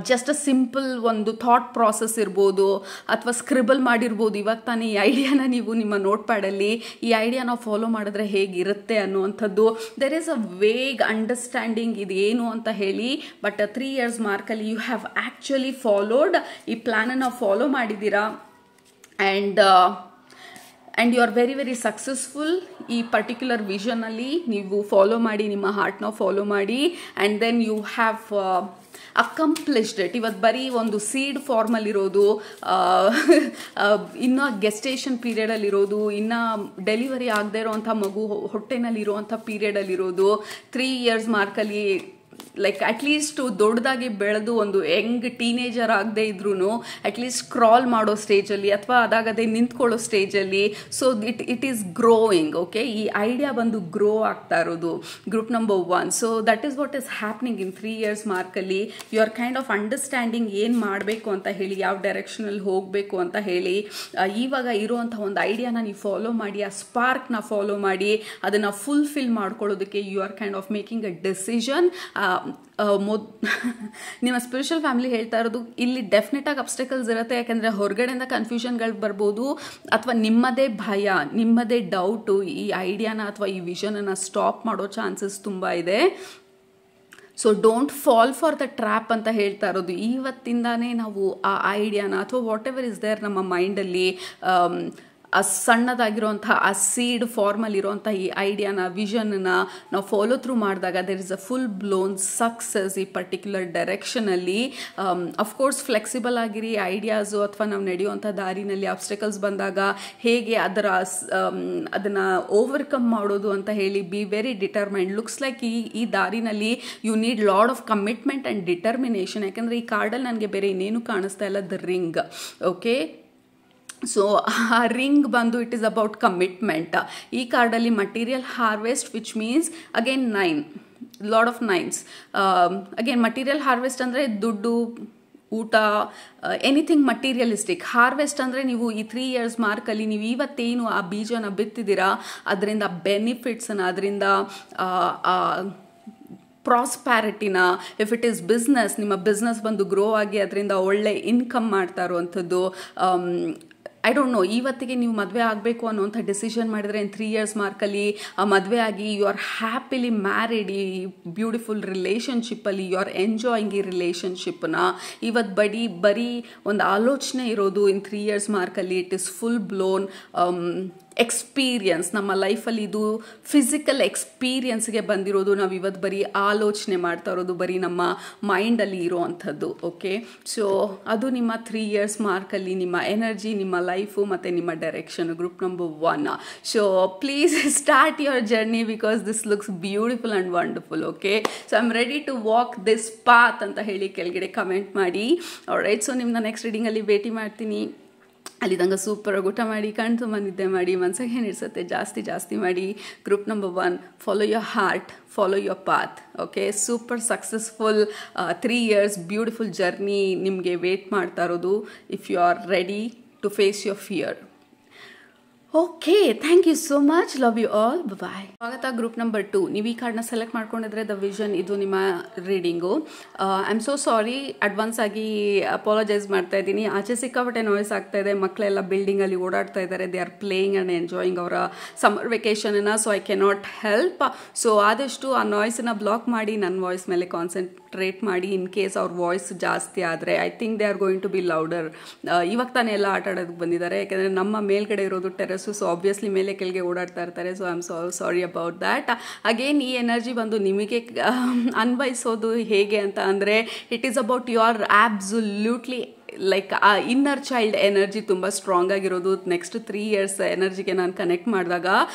ಜಸ್ಟ್ ಅ ಸಿಂಪಲ್ ಒಂದು ಥಾಟ್ ಪ್ರಾಸೆಸ್ ಇರ್ಬೋದು, ಅಥವಾ ಸ್ಕ್ರಿಬಲ್ ಮಾಡಿರ್ಬೋದು. ಇವಾಗ ತಾನೇ ಈ ಐಡಿಯಾನ ನೀವು ನಿಮ್ಮ ನೋಟ್ ಪ್ಯಾಡಲ್ಲಿ ಈ ಐಡಿಯಾನ ಫಾಲೋ ಮಾಡಿದ್ರೆ ಹೇಗಿರುತ್ತೆ ಅನ್ನುವಂಥದ್ದು. There is a vague understanding ಇದೇನು ಅಂತ ಹೇಳಿ. ಬಟ್ 3 years ಮಾರ್ಕಲ್ಲಿ ಯು ಹ್ಯಾವ್ ಆ್ಯಕ್ಚುಲಿ ಫಾಲೋಡ್, ಈ ಪ್ಲ್ಯಾನನ್ನು ಫಾಲೋ ಮಾಡಿದ್ದೀರಾ. And you are very very successful. ಈ ಪರ್ಟಿಕ್ಯುಲರ್ ವಿಷನಲ್ಲಿ ನೀವು ಫಾಲೋ ಮಾಡಿ, ನಿಮ್ಮ ಹಾರ್ಟ್ನ ಫಾಲೋ ಮಾಡಿ. And then you have accomplished it. ಇವತ್ತು ಬರೀ ಒಂದು ಸೀಡ್ ಫಾರ್ಮಲ್ಲಿರೋದು, ಇನ್ನು ಗೆಸ್ಟೇಷನ್ ಪೀರಿಯಡಲ್ಲಿರೋದು, ಇನ್ನು ಡೆಲಿವರಿ ಆಗದೆ ಇರೋವಂಥ ಮಗು ಹೊಟ್ಟೆನಲ್ಲಿರುವಂಥ ಪೀರಿಯಡಲ್ಲಿರೋದು, 3 years ಮಾರ್ಕಲ್ಲಿ ಲೈಕ್ ಅಟ್ಲೀಸ್ಟ್ ದೊಡ್ಡದಾಗಿ ಬೆಳೆದು ಒಂದು ಯಂಗ್ ಟೀನೇಜರ್ ಆಗದೆ ಇದ್ರೂ ಅಟ್ಲೀಸ್ಟ್ ಕ್ರಾಲ್ ಮಾಡೋ ಸ್ಟೇಜಲ್ಲಿ ಅಥವಾ ಅದಾಗದೆ ನಿಂತ್ಕೊಳ್ಳೋ ಸ್ಟೇಜಲ್ಲಿ. So it is growing. Okay, ಈ ಐಡಿಯಾ ಬಂದು ಗ್ರೋ ಆಗ್ತಾ ಇರೋದು group number 1. So that is what is happening in 3 years ಮಾರ್ಕಲ್ಲಿ. You are kind of understanding ಏನು ಮಾಡಬೇಕು ಅಂತ ಹೇಳಿ, ಯಾವ ಡೈರೆಕ್ಷನಲ್ಲಿ ಹೋಗಬೇಕು ಅಂತ ಹೇಳಿ. ಇವಾಗ ಇರುವಂಥ ಒಂದು ಐಡಿಯಾನ ನೀವು ಫಾಲೋ ಮಾಡಿ, ಆ ಸ್ಪಾರ್ಕ್ನ ಫಾಲೋ ಮಾಡಿ, ಅದನ್ನು ಫುಲ್ಫಿಲ್ ಮಾಡ್ಕೊಳ್ಳೋದಕ್ಕೆ you are kind of making a decision. ನಿಮ್ಮ ಸ್ಪಿರಿಚುವಲ್ ಫ್ಯಾಮಿಲಿ ಹೇಳ್ತಾ ಇರೋದು ಇಲ್ಲಿ ಡೆಫಿನೆಟ್ ಆಗಿ ಅಬ್ಸ್ಟಕಲ್ಸ್ ಇರುತ್ತೆ. ಯಾಕಂದರೆ ಹೊರಗಡೆಯಿಂದ ಕನ್ಫ್ಯೂಷನ್ಗಳು ಬರ್ಬೋದು, ಅಥವಾ ನಿಮ್ಮದೇ ಭಯ, ನಿಮ್ಮದೇ ಡೌಟು ಈ ಐಡಿಯಾನ ಅಥವಾ ಈ ವಿಷನನ್ನು ಸ್ಟಾಪ್ ಮಾಡೋ ಚಾನ್ಸಸ್ ತುಂಬ ಇದೆ. So don't fall for the trap ಅಂತ ಹೇಳ್ತಾ ಇರೋದು. ಇವತ್ತಿಂದಾನೇ ನಾವು ಆ ಐಡಿಯಾನ ಅಥವಾ ವಾಟ್ ಎವರ್ ಇಸ್ ದೇರ್ ನಮ್ಮ ಮೈಂಡಲ್ಲಿ ಆ ಸಣ್ಣದಾಗಿರುವಂಥ ಆ ಸೀಡ್ ಫಾರ್ಮಲ್ಲಿರುವಂಥ ಈ ಐಡಿಯಾನ, ವಿಷನ್ನ ನಾವು ಫಾಲೋ ಥ್ರೂ ಮಾಡಿದಾಗ there is a full blown success ಈ ಪರ್ಟಿಕ್ಯುಲರ್ ಡೈರೆಕ್ಷನಲ್ಲಿ. ಅಫ್ಕೋರ್ಸ್ ಫ್ಲೆಕ್ಸಿಬಲ್ ಆಗಿರಿ. ಐಡಿಯಾಸು ಅಥವಾ ನಾವು ನಡೆಯುವಂಥ ದಾರಿನಲ್ಲಿ ಆಬ್ಸ್ಟಕಲ್ಸ್ ಬಂದಾಗ ಹೇಗೆ ಅದನ್ನು ಓವರ್ಕಮ್ ಮಾಡೋದು ಅಂತ ಹೇಳಿ be very determined. Looks like ಈ ದಾರಿನಲ್ಲಿ you need lot of commitment and determination. ಯಾಕಂದರೆ ಈ ಕಾರ್ಡಲ್ಲಿ ನನಗೆ ಬೇರೆ ಇನ್ನೇನು ಕಾಣಿಸ್ತಾ ಇಲ್ಲ, ದ ರಿಂಗ್. ಓಕೆ, ಸೊ ಆ ರಿಂಗ್ ಬಂದು ಇಟ್ ಈಸ್ ಅಬೌಟ್ ಕಮಿಟ್ಮೆಂಟ್. ಈ ಕಾರ್ಡಲ್ಲಿ material harvest which means again 9, lot of 9s. Again material harvest ಅಂದರೆ ದುಡ್ಡು, ಊಟ, ಎನಿಥಿಂಗ್ ಮಟೀರಿಯಲಿಸ್ಟಿಕ್. ಹಾರ್ವೆಸ್ಟ್ ಅಂದರೆ ನೀವು ಈ 3 years ಮಾರ್ಕಲ್ಲಿ ನೀವು ಇವತ್ತೇನು ಆ ಬೀಜನ ಬಿತ್ತಿದ್ದೀರಾ ಅದರಿಂದ ಬೆನಿಫಿಟ್ಸನ್ನು, ಅದರಿಂದ ಪ್ರಾಸ್ಪ್ಯಾರಿಟಿನ, ಇಫ್ ಇಟ್ ಈಸ್ ಬಿಸ್ನೆಸ್, ನಿಮ್ಮ ಬಿಸ್ನೆಸ್ ಬಂದು ಗ್ರೋ ಆಗಿ ಅದರಿಂದ ಒಳ್ಳೆ ಇನ್ಕಮ್ ಮಾಡ್ತಾ ಇರುವಂಥದ್ದು. ಐ ಡೋಂಟ್ ನೋ, ಇವತ್ತಿಗೆ ನೀವು ಮದುವೆ ಆಗಬೇಕು ಅನ್ನೋಂಥ ಡಿಸಿಷನ್ ಮಾಡಿದರೆ ಇನ್ 3 years ಮಾರ್ಕಲ್ಲಿ ಆ ಮದುವೆ ಆಗಿ ಯು ಆರ್ ಹ್ಯಾಪಿಲಿ ಮ್ಯಾರಿಡ್, ಈ ಬ್ಯೂಟಿಫುಲ್ ರಿಲೇಷನ್ಶಿಪ್ಪಲ್ಲಿ ಯು ಆರ್ ಎಂಜಾಯಿಂಗ್ ಈ ರಿಲೇಷನ್ಶಿಪ್ನ. ಇವತ್ತು ಬರೀ ಒಂದು ಆಲೋಚನೆ ಇರೋದು ಇನ್ 3 years ಮಾರ್ಕಲ್ಲಿ it is full blown experience. ನಮ್ಮ ಲೈಫಲ್ಲಿ ಇದು ಫಿಸಿಕಲ್ ಎಕ್ಸ್ಪೀರಿಯನ್ಸ್ಗೆ ಬಂದಿರೋದು. ನಾವು ಇವತ್ತು ಬರೀ ಆಲೋಚನೆ ಮಾಡ್ತಾ ಇರೋದು ಬರೀ ನಮ್ಮ ಮೈಂಡಲ್ಲಿ ಇರೋ ಅಂಥದ್ದು. ಓಕೆ, ಸೊ ಅದು ನಿಮ್ಮ 3 years ಮಾರ್ಕಲ್ಲಿ ನಿಮ್ಮ ಎನರ್ಜಿ, ನಿಮ್ಮ ಲೈಫು ಮತ್ತು ನಿಮ್ಮ direction group number 1. So please start your journey because this looks beautiful and wonderful. Okay, so I am ready to walk this path ಅಂತ ಹೇಳಿ ಕೆಳಗಡೆ ಕಮೆಂಟ್ ಮಾಡಿ. ಆಲ್ರೈಟ್, ಸೊ ನಿಮ್ಮನ್ನ ನೆಕ್ಸ್ಟ್ ರೀಡಿಂಗಲ್ಲಿ ಭೇಟಿ ಮಾಡ್ತೀನಿ. ಅಲ್ಲಿದ್ದಂಗೆ ಸೂಪರಾಗಿ ಊಟ ಮಾಡಿ, ಕಣ್ಣು ತುಂಬ ನಿದ್ದೆ ಮಾಡಿ, ಮನಸ್ಸಿಗೆ ಏನು ಇಡ್ಸುತ್ತೆ ಜಾಸ್ತಿ ಮಾಡಿ. Group number 1, follow your heart, follow your path. Okay, super successful 3 years beautiful journey ನಿಮಗೆ ವೇಟ್ ಮಾಡ್ತಾ ಇರೋದು if you are ready to face your fear. Okay, thank you so much. Love you all. Bye. ಸ್ವಾಗತ group number 2. ನೀವು ಈ ಕಾರ್ಡ್ನ select ಮಾಡ್ಕೊಂಡಿದ್ರೆ the vision, ಇದು ನಿಮ್ಮ reading. I am so sorry, advance ಆಗಿ ಅಪಾಲಜೈಸ್ ಮಾಡ್ತಾ ಇದ್ದೀನಿ. ಆಚೆ ಸಿಕ್ಕಾಪಟ್ಟೆ ನಾಯ್ಸ್ ಆಗ್ತಾ ಇದೆ. ಮಕ್ಕಳೆಲ್ಲ ಬಿಲ್ಡಿಂಗಲ್ಲಿ ಓಡಾಡ್ತಾ ಇದ್ದಾರೆ. They are playing and enjoying ಅವರ summer ವೆಕೇಷನನ್ನು. So I cannot help. So ಆದಷ್ಟು ಆ ನಾಯ್ಸನ್ನು ಬ್ಲಾಕ್ ಮಾಡಿ ನನ್ನ ವಾಯ್ಸ್ ಮೇಲೆ ಕಾನ್ಸಂಟ್ರೇಟ್ ಮಾಡಿ. ಇನ್ ಕೇಸ್ ಅವ್ರ ವಾಯ್ಸ್ ಜಾಸ್ತಿ ಆದರೆ I think they are going to be louder. ಇವಾಗ ತಾನೇ ಎಲ್ಲ ಆಟ ಆಡೋದಕ್ಕೆ ಬಂದಿದ್ದಾರೆ. ಯಾಕೆಂದರೆ ನಮ್ಮ ಮೇಲ್ಗಡೆ ಇರೋದು ಟೆರೆಸ್. ಸೊ ಆಬ್ವಿಯಸ್ಲಿ ಮೇಲೆ ಕೆಳಗೆ ಓಡಾಡ್ತಾ ಇರ್ತಾರೆ. So I am sorry about that. Again ಈ ಎನರ್ಜಿ ಬಂದು ನಿಮಗೆ ಅನ್ವಯಿಸೋದು ಹೇಗೆ ಅಂತ ಅಂದರೆ it is about you are absolutely like ಆ ಇನ್ನರ್ ಚೈಲ್ಡ್ ಎನರ್ಜಿ ತುಂಬ ಸ್ಟ್ರಾಂಗ್ ಆಗಿರೋದು. ನೆಕ್ಸ್ಟ್ 3 years ಎನರ್ಜಿಗೆ ನಾನು ಕನೆಕ್ಟ್ ಮಾಡಿದಾಗ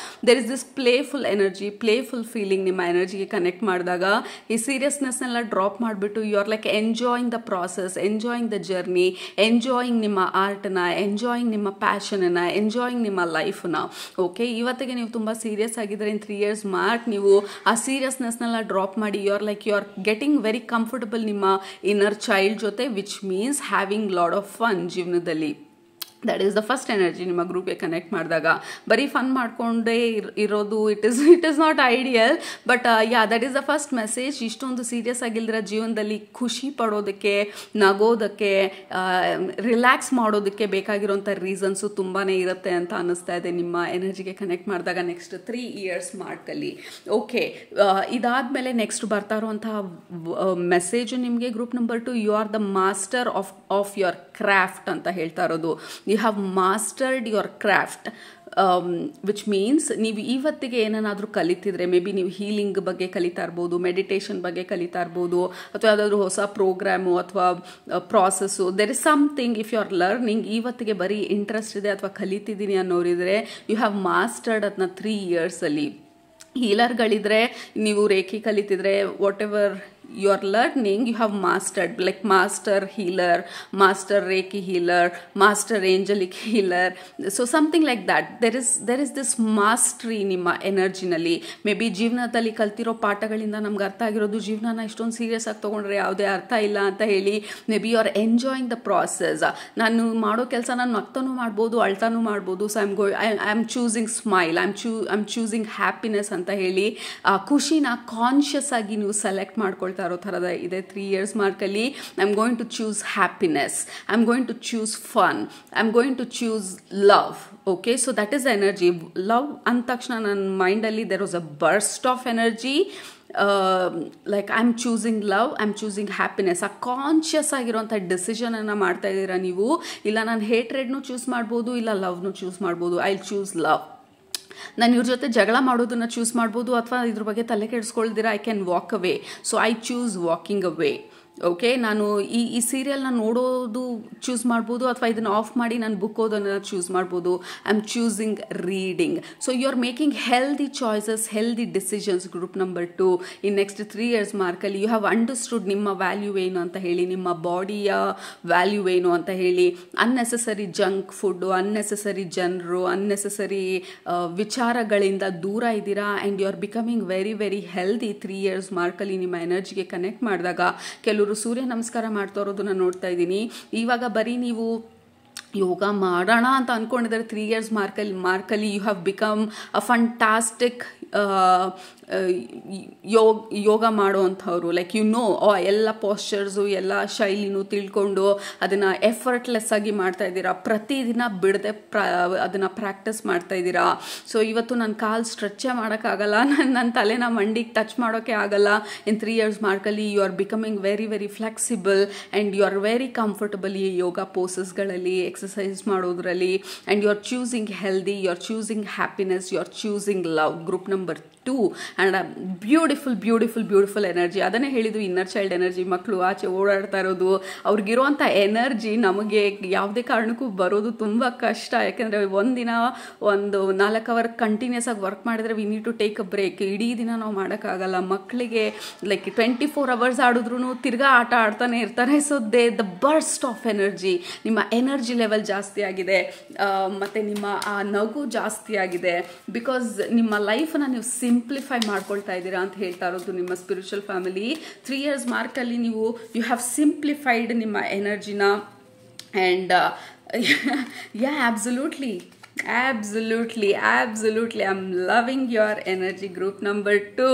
there is this playful energy, playful feeling ನಿಮ್ಮ ಎನರ್ಜಿಗೆ ಕನೆಕ್ಟ್ ಮಾಡಿದಾಗ ಈ ಸೀರಿಯಸ್ನೆಸ್ನೆಲ್ಲ ಡ್ರಾಪ್ ಮಾಡಿಬಿಟ್ಟು you are like enjoying the process, enjoying the journey, enjoying ನಿಮ್ಮ ಆರ್ಟನ್ನ, ಎಂಜಾಯಿಂಗ್ ನಿಮ್ಮ ಪ್ಯಾಷನನ್ನು, ಎಂಜಾಯಿಂಗ್ ನಿಮ್ಮ ಲೈಫನ್ನ. ಓಕೆ, ಇವತ್ತಿಗೆ ನೀವು ತುಂಬ ಸೀರಿಯಸ್ ಆಗಿದ್ದರೆ ಇನ್ 3 years ಮಾರ್ಕ್ ನೀವು ಆ ಸೀರಿಯಸ್ನೆಸ್ನೆಲ್ಲ ಡ್ರಾಪ್ ಮಾಡಿ you are getting very comfortable ನಿಮ್ಮ ಇನ್ನರ್ ಚೈಲ್ಡ್ ಜೊತೆ, which means having lot of fun ಜೀವನದಲ್ಲಿ. That is the first energy ನಿಮ್ಮ ಗ್ರೂಪ್ಗೆ ಕನೆಕ್ಟ್ ಮಾಡಿದಾಗ. ಬರೀ ಫನ್ ಮಾಡಿಕೊಂಡೇ ಇರೋದು it is not ideal. But that is the first message. ಇಷ್ಟೊಂದು ಸೀರಿಯಸ್ ಆಗಿಲ್ದಿರ ಜೀವನದಲ್ಲಿ ಖುಷಿ ಪಡೋದಕ್ಕೆ, ನಗೋದಕ್ಕೆ, ರಿಲ್ಯಾಕ್ಸ್ ಮಾಡೋದಕ್ಕೆ ಬೇಕಾಗಿರೋಂಥ ರೀಸನ್ಸು ತುಂಬಾ ಇರುತ್ತೆ ಅಂತ ಅನ್ನಿಸ್ತಾ ಇದೆ ನಿಮ್ಮ ಎನರ್ಜಿಗೆ ಕನೆಕ್ಟ್ ಮಾಡಿದಾಗ ನೆಕ್ಸ್ಟ್ 3 years ಮಾರ್ಕಲ್ಲಿ. ಓಕೆ, ಇದಾದಮೇಲೆ ನೆಕ್ಸ್ಟ್ ಬರ್ತಾ ಇರುವಂತಹ ಮೆಸೇಜು ನಿಮಗೆ group number 2, you are the master of your craft ಅಂತ ಹೇಳ್ತಾ ಇರೋದು. You have mastered your craft, which means ನೀವು ಇವತ್ತಿಗೆ ಏನನ್ನಾದರೂ ಕಲಿತಿದ್ರೆ, ಮೇ ಬಿ ನೀವು ಹೀಲಿಂಗ್ ಬಗ್ಗೆ ಕಲಿತಾ ಇರ್ಬೋದು, ಮೆಡಿಟೇಷನ್ ಬಗ್ಗೆ ಕಲಿತಾ ಇರ್ಬೋದು, ಅಥವಾ ಯಾವುದಾದ್ರೂ ಹೊಸ ಪ್ರೋಗ್ರಾಮು ಅಥವಾ process, there is something if you are learning. ಇವತ್ತಿಗೆ ಬರೀ ಇಂಟ್ರೆಸ್ಟ್ ಇದೆ ಅಥವಾ ಕಲಿತಿದ್ದೀನಿ ಅನ್ನೋರಿದ್ರೆ ಯು ಹ್ಯಾವ್ ಮಾಸ್ಟರ್ಡ್ ಅದನ್ನ 3 yearsಲ್ಲಿ. ಹೀಲರ್ಗಳಿದ್ರೆ ನೀವು ರೇಖಿ ಕಲಿತಿದ್ರೆ whatever you are learning, you have mastered, like master healer, master reiki healer, master angelic healer, so something like that. There is this mastery ನಿಮ್ಮ ಎನರ್ಜಿನಲ್ಲಿ. ಮೇ ಬಿ ಜೀವನದಲ್ಲಿ ಕಲ್ತಿರೋ ಪಾಠಗಳಿಂದ ನಮ್ಗೆ ಅರ್ಥ ಆಗಿರೋದು ಜೀವನನ ಇಷ್ಟೊಂದು ಸೀರಿಯಸ್ ಆಗಿ ತೊಗೊಂಡ್ರೆ ಯಾವುದೇ ಅರ್ಥ ಇಲ್ಲ ಅಂತ ಹೇಳಿ maybe you are enjoying the process. ನಾನು ಮಾಡೋ ಕೆಲಸ ನಾನು ನಗ್ತಾನೂ ಮಾಡ್ಬೋದು, ಅಳ್ತಾನೂ ಮಾಡ್ಬೋದು. So I am choosing smile, I am choosing happiness ಅಂತ ಹೇಳಿ ಖುಷಿನ ಕಾನ್ಷಿಯಸ್ ಆಗಿ ನೀವು ಸೆಲೆಕ್ಟ್ ಮಾಡ್ಕೊಳ್ತಾ ಇರೋ ಥರದ ಇದೆ 3 years ಮಾರ್ಕಲ್ಲಿ. I am going to choose happiness, I am going to choose fun, I am going to choose love. Okay, so that is energy. Love ಅಂದ ತಕ್ಷಣ ನನ್ನ ಮೈಂಡಲ್ಲಿ there was a burst of energy. Like I am choosing love, I am choosing happiness. ಆ conscious ಆಗಿರೋಂಥ ಡಿಸಿಷನನ್ನು ಮಾಡ್ತಾ ಇದ್ದೀರಾ ನೀವು. ಇಲ್ಲ ನಾನು ಹೇಟ್ರೆಡ್ನು ಚೂಸ್ ಮಾಡ್ಬೋದು, ಇಲ್ಲ ಲವ್ನು ಚೂಸ್ ಮಾಡ್ಬೋದು. I choose love. ನಾನು ಇವ್ರ ಜೊತೆ ಜಗಳ ಮಾಡೋದನ್ನು ಚೂಸ್ ಮಾಡ್ಬೋದು, ಅಥವಾ ಇದ್ರ ಬಗ್ಗೆ ತಲೆ ಕೆಡಿಸ್ಕೊಳ್ದಿರ I can walk away. So I choose walking away. Okay, ನಾನು ಈ ಸೀರಿಯಲ್ನ ನೋಡೋದು ಚೂಸ್ ಮಾಡ್ಬೋದು, ಅಥವಾ ಇದನ್ನು ಆಫ್ ಮಾಡಿ ನಾನು ಬುಕ್ ಓದೋದನ್ನು ಚೂಸ್ ಮಾಡ್ಬೋದು. I am choosing reading. So you are making healthy choices, healthy decisions. Group number 2, in next 3 years ಮಾರ್ಕಲ್ಲಿ ಯು ಹ್ಯಾವ್ ಅಂಡರ್ಸ್ಟುಡ್ ನಿಮ್ಮ ವ್ಯಾಲ್ಯೂ ಏನು ಅಂತ ಹೇಳಿ, ನಿಮ್ಮ ಬಾಡಿಯ ವ್ಯಾಲ್ಯೂ ಏನು ಅಂತ ಹೇಳಿ. ಅನ್ನೆಸೆಸರಿ ಜಂಕ್ ಫುಡ್ಡು, ಅನ್ನೆಸೆಸರಿ ಜನರು, ಅನ್ನೆಸೆಸರಿ ವಿಚಾರಗಳಿಂದ ದೂರ ಇದ್ದೀರಾ. And you are becoming very very healthy 3 years ಮಾರ್ಕಲ್ಲಿ ನಿಮ್ಮ ಎನರ್ಜಿಗೆ ಕನೆಕ್ಟ್ ಮಾಡಿದಾಗ. ಕೆಲವರು ಸೂರ್ಯ ನಮಸ್ಕಾರ ಮಾಡ್ತಾ ಇರೋದನ್ನ ನೋಡ್ತಾ ಇದ್ದೀನಿ. ಇವಾಗ ಬರೀ ನೀವು ಯೋಗ ಮಾಡೋಣ ಅಂತ ಅಂದ್ಕೊಂಡಿದ್ದಾರೆ 3 years ಮಾರ್ಕಲ್ಲಿ you have become a fantastic yoga ಮಾಡುವಂಥವ್ರು. ಲೈಕ್ ಯು ನೋ ಎಲ್ಲ ಪೋಸ್ಚರ್ಸು, ಎಲ್ಲ ಶೈಲಿನೂ ತಿಳ್ಕೊಂಡು ಅದನ್ನು ಎಫರ್ಟ್ಲೆಸ್ ಆಗಿ ಮಾಡ್ತಾ ಇದ್ದೀರಾ. ಪ್ರತಿದಿನ ಬಿಡದೆ ಅದನ್ನು ಪ್ರಾಕ್ಟೀಸ್ ಮಾಡ್ತಾ ಇದ್ದೀರಾ. ಸೊ ಇವತ್ತು ನನ್ನ ಕಾಲು ಸ್ಟ್ರೆಚ್ಚೇ ಮಾಡೋಕ್ಕಾಗಲ್ಲ, ನನ್ನ ತಲೆನ ಮಂಡಿಗೆ ಟಚ್ ಮಾಡೋಕ್ಕೆ ಆಗಲ್ಲ. ಇನ್ 3 years ಮಾರ್ಕಲ್ಲಿ you are becoming very very flexible and you are very comfortable ಈ ಯೋಗ ಪೋಸಸ್ಗಳಲ್ಲಿ, ಎಕ್ಸಸೈಸ್ ಮಾಡೋದ್ರಲ್ಲಿ. And you are choosing healthy, you are choosing happiness, you are choosing love. Group number 2 and beautiful beautiful beautiful energy. ಅದನ್ನೇ ಹೇಳಿದ್ದು inner child energy. ಮಕ್ಕಳು ಆಚೆ ಓಡಾಡ್ತಾ ಇರೋದು, ಅವ್ರಿಗಿರುವಂಥ energy ನಮಗೆ ಯಾವುದೇ ಕಾರಣಕ್ಕೂ ಬರೋದು ತುಂಬ ಕಷ್ಟ. ಯಾಕೆಂದರೆ ಒಂದಿನ ಒಂದು 4 hour ಕಂಟಿನ್ಯೂಸ್ ಆಗಿ ವರ್ಕ್ ಮಾಡಿದ್ರೆ we need to take a break. ಇಡೀ ದಿನ ನಾವು ಮಾಡೋಕ್ಕಾಗಲ್ಲ. ಮಕ್ಕಳಿಗೆ ಲೈಕ್ 24 hours ಆಡಿದ್ರೂ ತಿರ್ಗಾ ಆಟ ಆಡ್ತಾನೆ ಇರ್ತಾರೆ. So the burst of energy, ನಿಮ್ಮ ಎನರ್ಜಿ ಲೆವೆಲ್ ಜಾಸ್ತಿ ಆಗಿದೆ, ಮತ್ತು ನಿಮ್ಮ ಆ ನಗು ಜಾಸ್ತಿ ಆಗಿದೆ. ಬಿಕಾಸ್ ನಿಮ್ಮ ಲೈಫನ್ನು ನೀವು ಸಿಂಪ್ಲಿಫೈ ಮಾಡ್ಕೊಳ್ತಾ ಇದ್ದೀರಾ ಅಂತ ಹೇಳ್ತಾ ಇರೋದು ನಿಮ್ಮ ಸ್ಪಿರಿಚುವಲ್ ಫ್ಯಾಮಿಲಿ. 3 years ಮಾರ್ಕಲ್ಲಿ ನೀವು ಯು ಹ್ಯಾವ್ ಸಿಂಪ್ಲಿಫೈಡ್ ನಿಮ್ಮ ಎನರ್ಜಿನ. And yeah absolutely I'm loving your energy. Group number 2,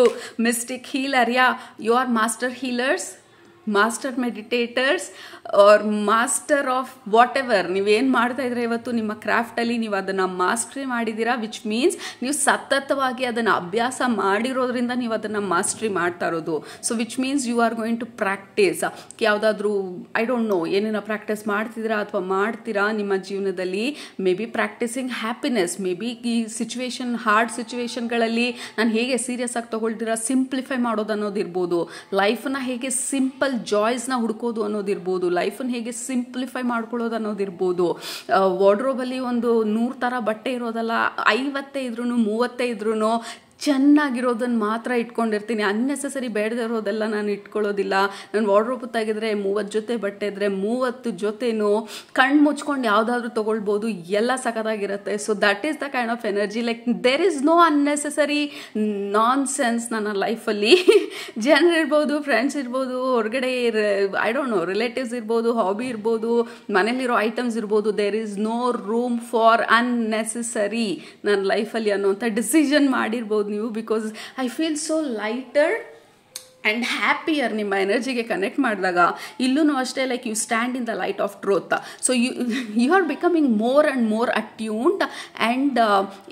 mystic healer. Yeah, you are master healers, master meditators are master of whatever ನೀವೇನು ಮಾಡ್ತಾ ಇದ್ರೆ ಇವತ್ತು ನಿಮ್ಮ ಕ್ರಾಫ್ಟಲ್ಲಿ ನೀವು ಅದನ್ನು ಮಾಸ್ಟ್ರಿ ಮಾಡಿದ್ದೀರಾ. ವಿಚ್ ಮೀನ್ಸ್ ನೀವು ಸತತವಾಗಿ ಅದನ್ನು ಅಭ್ಯಾಸ ಮಾಡಿರೋದ್ರಿಂದ ನೀವು ಅದನ್ನು ಮಾಸ್ಟ್ರಿ ಮಾಡ್ತಾ ಇರೋದು. So which means you are going to practise. ಯಾವುದಾದ್ರೂ ಐ ಡೋಂಟ್ ನೋ ಏನೇನೋ ಪ್ರಾಕ್ಟೀಸ್ ಮಾಡ್ತಿದ್ದೀರಾ ಅಥವಾ ಮಾಡ್ತೀರಾ ನಿಮ್ಮ ಜೀವನದಲ್ಲಿ. Maybe practising happiness, maybe ಈ ಸಿಚುವೇಶನ್, ಹಾರ್ಡ್ ಸಿಚುವೇಶನ್ಗಳಲ್ಲಿ ನಾನು ಹೇಗೆ ಸೀರಿಯಸ್ ಆಗಿ ತೊಗೊಳ್ತೀರಾ, ಸಿಂಪ್ಲಿಫೈ ಮಾಡೋದು ಅನ್ನೋದಿರ್ಬೋದು. ಲೈಫನ್ನ ಹೇಗೆ ಸಿಂಪಲ್ ಜಾಯ್ಸ್ನ ಹುಡ್ಕೋದು ಅನ್ನೋದಿರ್ಬೋದು. ಲೈಫನ್ನು ಹೇಗೆ ಸಿಂಪ್ಲಿಫೈ ಮಾಡ್ಕೊಳ್ಳೋದು ಅನ್ನೋದಿರ್ಬೋದು. ವಾರ್ಡ್ರೋಬಲ್ಲಿ ಒಂದು 100 ಥರ ಬಟ್ಟೆ ಇರೋದಲ್ಲ, 50 ಇದ್ರೂ 30 ಇದ್ರೂ ಚೆನ್ನಾಗಿರೋದನ್ನು ಮಾತ್ರ ಇಟ್ಕೊಂಡಿರ್ತೀನಿ. ಅನ್ನೆಸೆಸರಿ ಬೇಡದಿರೋದೆಲ್ಲ ನಾನು ಇಟ್ಕೊಳ್ಳೋದಿಲ್ಲ. ನಾನು ವಾರ್ಡ್ರೋಬ್ ತೆಗೆದ್ರೆ 30 ಜೊತೆ ಬಟ್ಟೆ ಇದ್ದರೆ 30 ಜೊತೆನೂ ಕಣ್ಣು ಮುಚ್ಕೊಂಡು ಯಾವುದಾದ್ರೂ ತೊಗೊಳ್ಬೋದು, ಎಲ್ಲ ಸಖತ್ತಾಗಿರುತ್ತೆ. So that is the kind of energy. Like there is no unnecessary nonsense ನನ್ನ ಲೈಫಲ್ಲಿ. ಜನರಿರ್ಬೋದು, ಫ್ರೆಂಡ್ಸ್ ಇರ್ಬೋದು, ಹೊರಗಡೆ ಐ ಡೋಂಟ್ ನೋ ರಿಲೇಟಿವ್ಸ್ ಇರ್ಬೋದು, ಹಾಬಿ ಇರ್ಬೋದು, ಮನೇಲಿರೋ ಐಟಮ್ಸ್ ಇರ್ಬೋದು. There is no room for unnecessary ನನ್ನ ಲೈಫಲ್ಲಿ ಅನ್ನೋಂಥ ಡಿಸಿಷನ್ ಮಾಡಿರ್ಬೋದು ನೀವು. Because I feel so lighter and happier ನಿಮ್ಮ ಎನರ್ಜಿಗೆ ಕನೆಕ್ಟ್ ಮಾಡಿದಾಗ. ಇಲ್ಲೂ ಅಷ್ಟೇ, like you stand in the light of truth. So you are becoming more and more attuned and